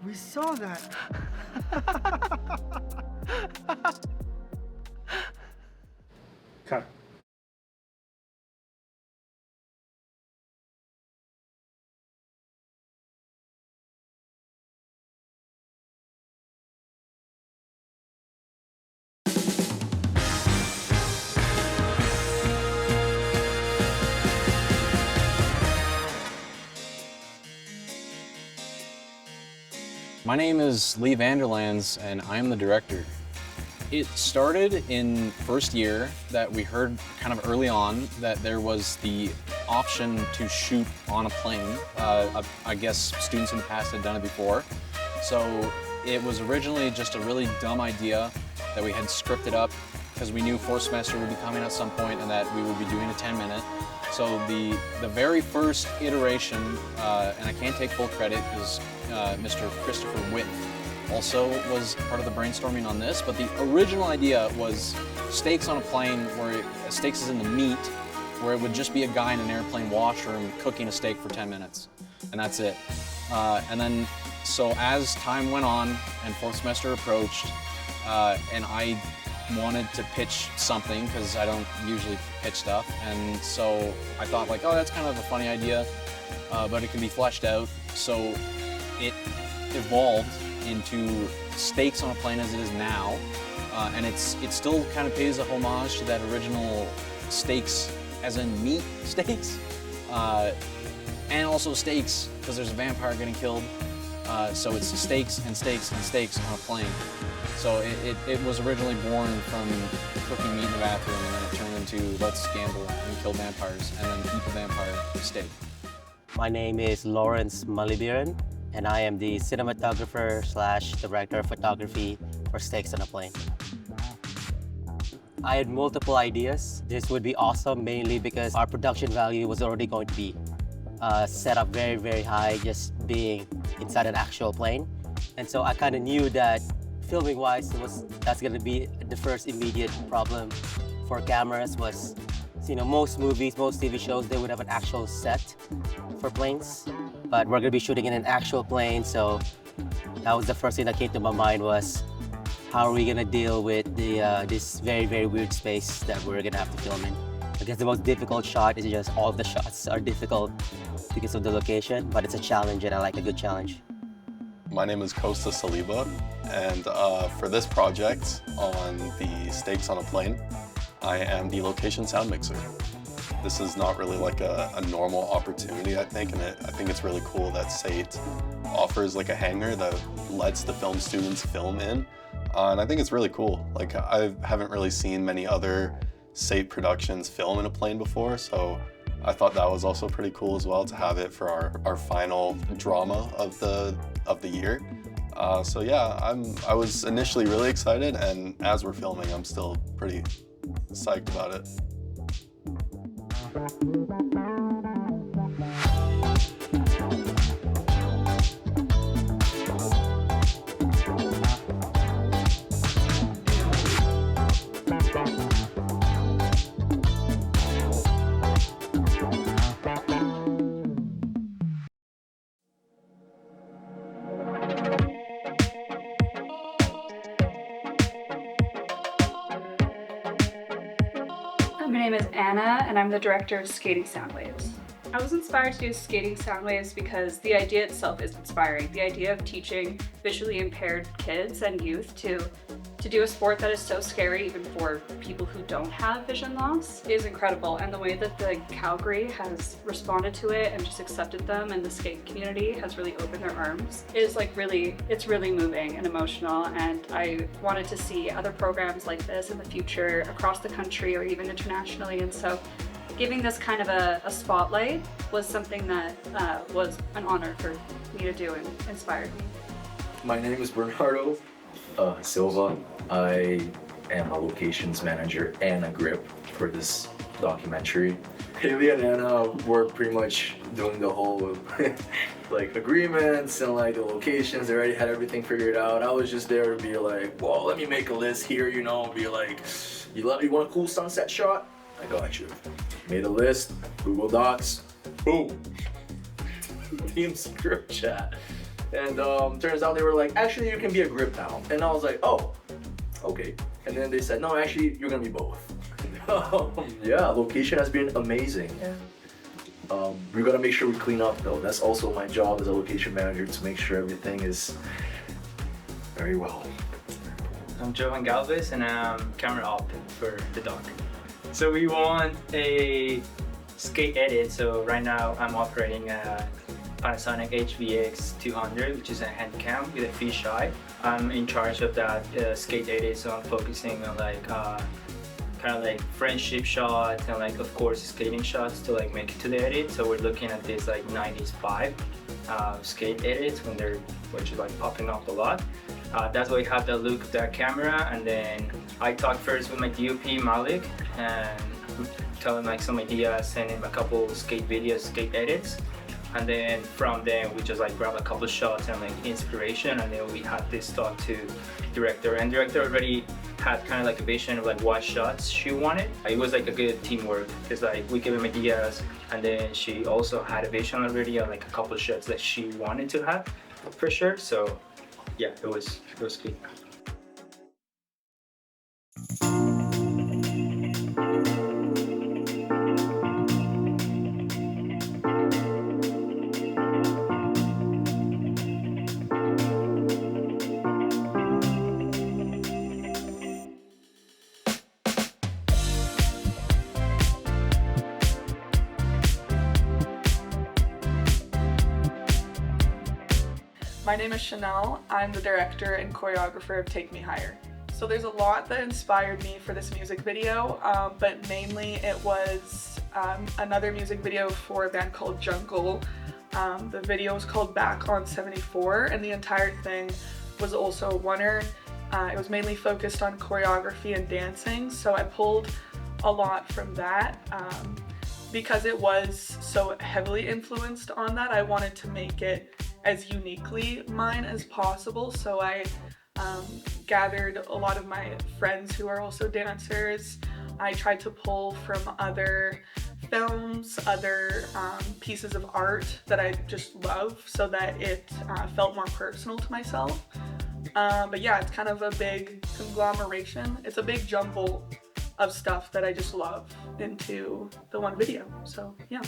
we saw that. Cut. My name is Lee Vanderlands, and I'm the director. It started in first year that we heard kind of early on that there was the option to shoot on a plane. I guess students in the past had done it before. So it was originally just a really dumb idea that we had scripted up because we knew fourth semester would be coming at some point and that we would be doing a 10-minute. So the very first iteration, and I can't take full credit because Mr. Christopher Witt also was part of the brainstorming on this, but the original idea was steaks on a plane where steaks is in the meat, where it would just be a guy in an airplane washroom cooking a steak for 10 minutes, and that's it. And then, so as time went on and fourth semester approached, and I wanted to pitch something because I don't usually pitch stuff, and so I thought like, oh, that's kind of a funny idea, but it can be fleshed out. So it evolved into steaks on a plane as it is now, and it still kind of pays a homage to that original steaks as in meat steaks, and also steaks because there's a vampire getting killed, so it's steaks and steaks and steaks on a plane. So it was originally born from cooking meat in the bathroom, and then it turned into let's gamble and kill vampires and then eat the vampire steak. My name is Lawrence Malibiran, and I am the cinematographer / director of photography for Steaks on a Plane. I had multiple ideas. This would be awesome, mainly because our production value was already going to be set up very, very high, just being inside an actual plane. And so I kind of knew that filming-wise, that's going to be the first immediate problem for cameras was, you know, most movies, most TV shows, they would have an actual set for planes, but we're going to be shooting in an actual plane, so that was the first thing that came to my mind was, how are we going to deal with this very, very weird space that we're going to have to film in? I guess the most difficult shot is just all of the shots are difficult because of the location, but it's a challenge and I like a good challenge. My name is Costa Saliba, and for this project on the Steaks on a Plane, I am the location sound mixer. This is not really like a normal opportunity, I think, and I think it's really cool that SAIT offers like a hangar that lets the film students film in, and I think it's really cool. Like, I haven't really seen many other SAIT productions film in a plane before, so I thought that was also pretty cool as well to have it for our final drama of the year. So yeah, I was initially really excited, and as we're filming, I'm still pretty psyched about it. My name is Anna, and I'm the director of Skating Soundwaves. I was inspired to do Skating Soundwaves because the idea itself is inspiring. The idea of teaching visually impaired kids and youth to do a sport that is so scary even for people who don't have vision loss is incredible, and the way that the Calgary has responded to it and just accepted them, and the skate community has really opened their arms is like it's really moving and emotional, and I wanted to see other programs like this in the future across the country or even internationally, and so giving this kind of a spotlight was something that was an honor for me to do and inspired me. My name is Bernardo Silva. I am a locations manager and a grip for this documentary. Haley and Anna were pretty much doing the whole like agreements and like the locations. They already had everything figured out. I was just there to be like, well, let me make a list here, you know, be like, you want a cool sunset shot? I got you. Made a list, Google Docs, boom. Teams group chat. And turns out they were like, actually, you can be a grip now. And I was like, oh, okay. And then they said, no, actually, you're gonna be both. Yeah, location has been amazing. We gotta make sure we clean up though. That's also my job as a location manager, to make sure everything is very well. I'm Johan Galvez and I'm camera op for the dock. So we want a skate edit. So right now I'm operating a Panasonic HVX 200, which is a hand cam with a fisheye. I'm in charge of that skate edit, so I'm focusing on like kind of like friendship shots and like of course skating shots to like make it to the edit. So we're looking at this like 90s vibe skate edits which is like popping up a lot. That's why we have the look of that camera. And then I talked first with my DOP Malik and tell him like some ideas, send him a couple skate videos, skate edits. And then from there we just like grab a couple shots and like inspiration, and then we had this talk to director, and director already had kind of like a vision of like what shots she wanted. It was like a good teamwork because like we gave him ideas, and then she also had a vision already of like a couple shots that she wanted to have for sure. So yeah, it was good. My name is Chanel. I'm the director and choreographer of Take Me Higher. So there's a lot that inspired me for this music video, but mainly it was another music video for a band called Jungle. The video was called Back on 74, and the entire thing was also a oneer. It was mainly focused on choreography and dancing, so I pulled a lot from that. Because it was so heavily influenced on that, I wanted to make it as uniquely mine as possible. So I gathered a lot of my friends who are also dancers. I tried to pull from other films, other pieces of art that I just love, so that it felt more personal to myself. But yeah, it's kind of a big conglomeration. It's a big jumble of stuff that I just love into the one video, so yeah.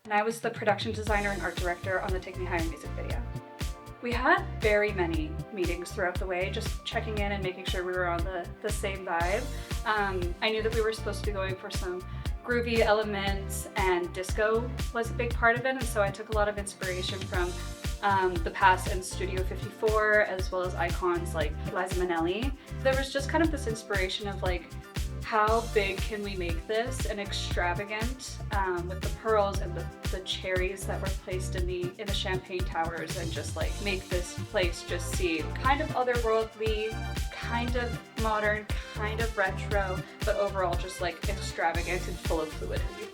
And I was the production designer and art director on the Take Me Higher music video. We had very many meetings throughout the way, just checking in and making sure we were on the same vibe. I knew that we were supposed to be going for some groovy elements, and disco was a big part of it, and so I took a lot of inspiration from the past and Studio 54, as well as icons like Liza Minnelli. There was just kind of this inspiration of like, how big can we make this and extravagant with the pearls and the cherries that were placed in the champagne towers, and just like make this place just seem kind of otherworldly, kind of modern, kind of retro, but overall just like extravagant and full of fluidity.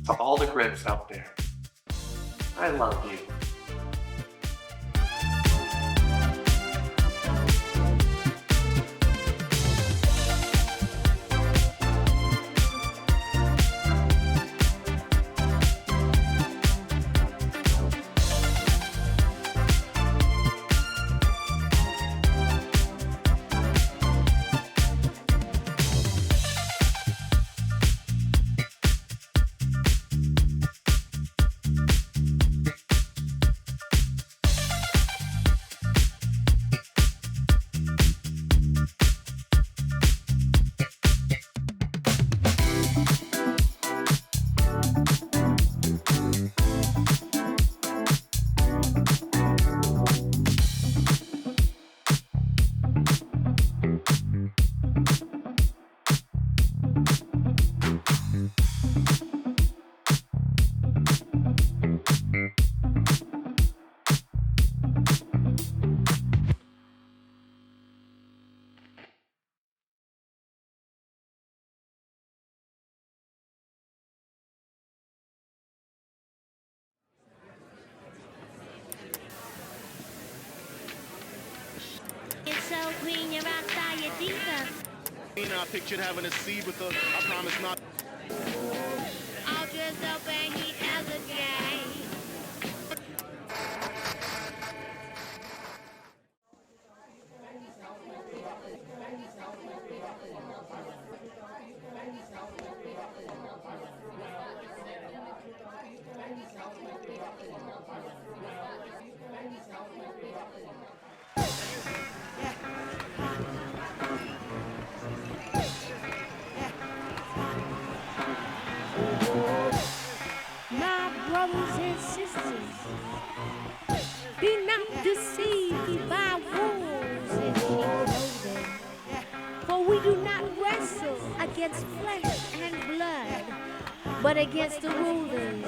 To all the grips out there, I love you. Queen, you're outside your diva. I pictured having a seed with I promise not. All dressed up and he has a gang. My brothers and sisters, be not deceived by wolves in sheep clothing. For we do not wrestle against flesh and blood, but against the rulers,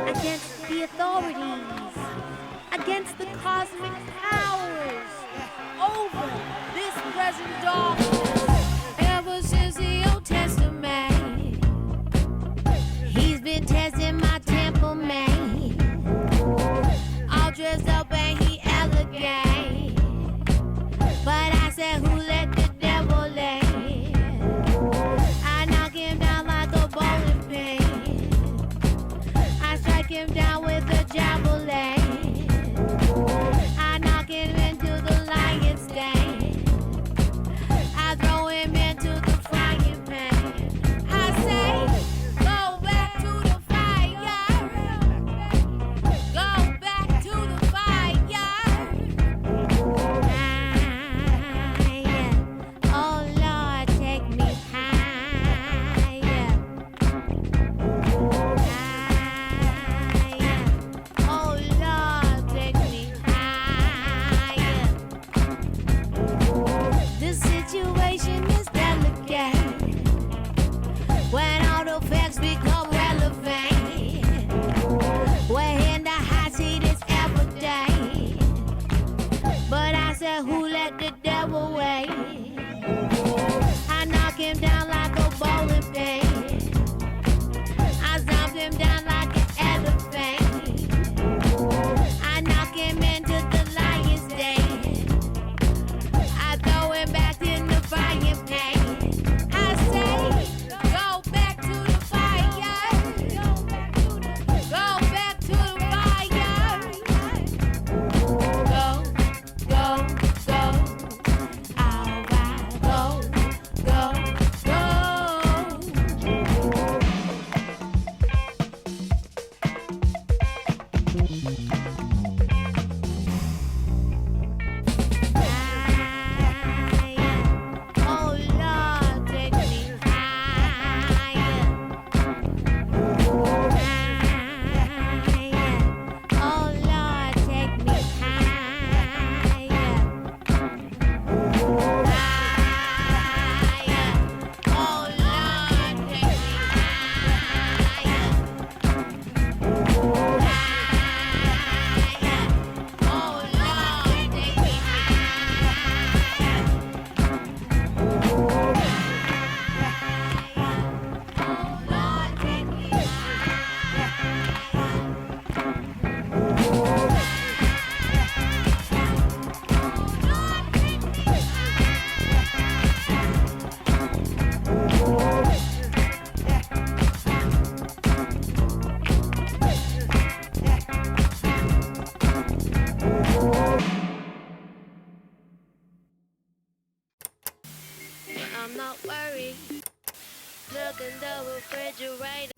against the authorities, against the cosmic powers over this present darkness. Ever since the Old Testament, he's been testing my temperament. All dressed up and he elegant. But I said, who let the devil in? I knock him down like a bowling pin. I strike him down with a javelin. I knock him into the lion's den. I throw him into the frying pan. I say, go back to the fire. Go back to the fire. Oh Lord, take me higher. Oh Lord, take me higher. This situation is delicate when all the facts become relevant. We're in the hot seat, it's every day. But I said, who let the devil win? I knock him down like a bowling pin. I stomp him down like an elephant. I knock him into the lion's den. I throw him back in the frying pan. I say, go back to the fire. Go back to the fire. Go, go, go. Alright, go, go, oh Lord, take me higher. Oh Lord, take me higher. Oh Lord, take me I'm not worried. Look in the refrigerator.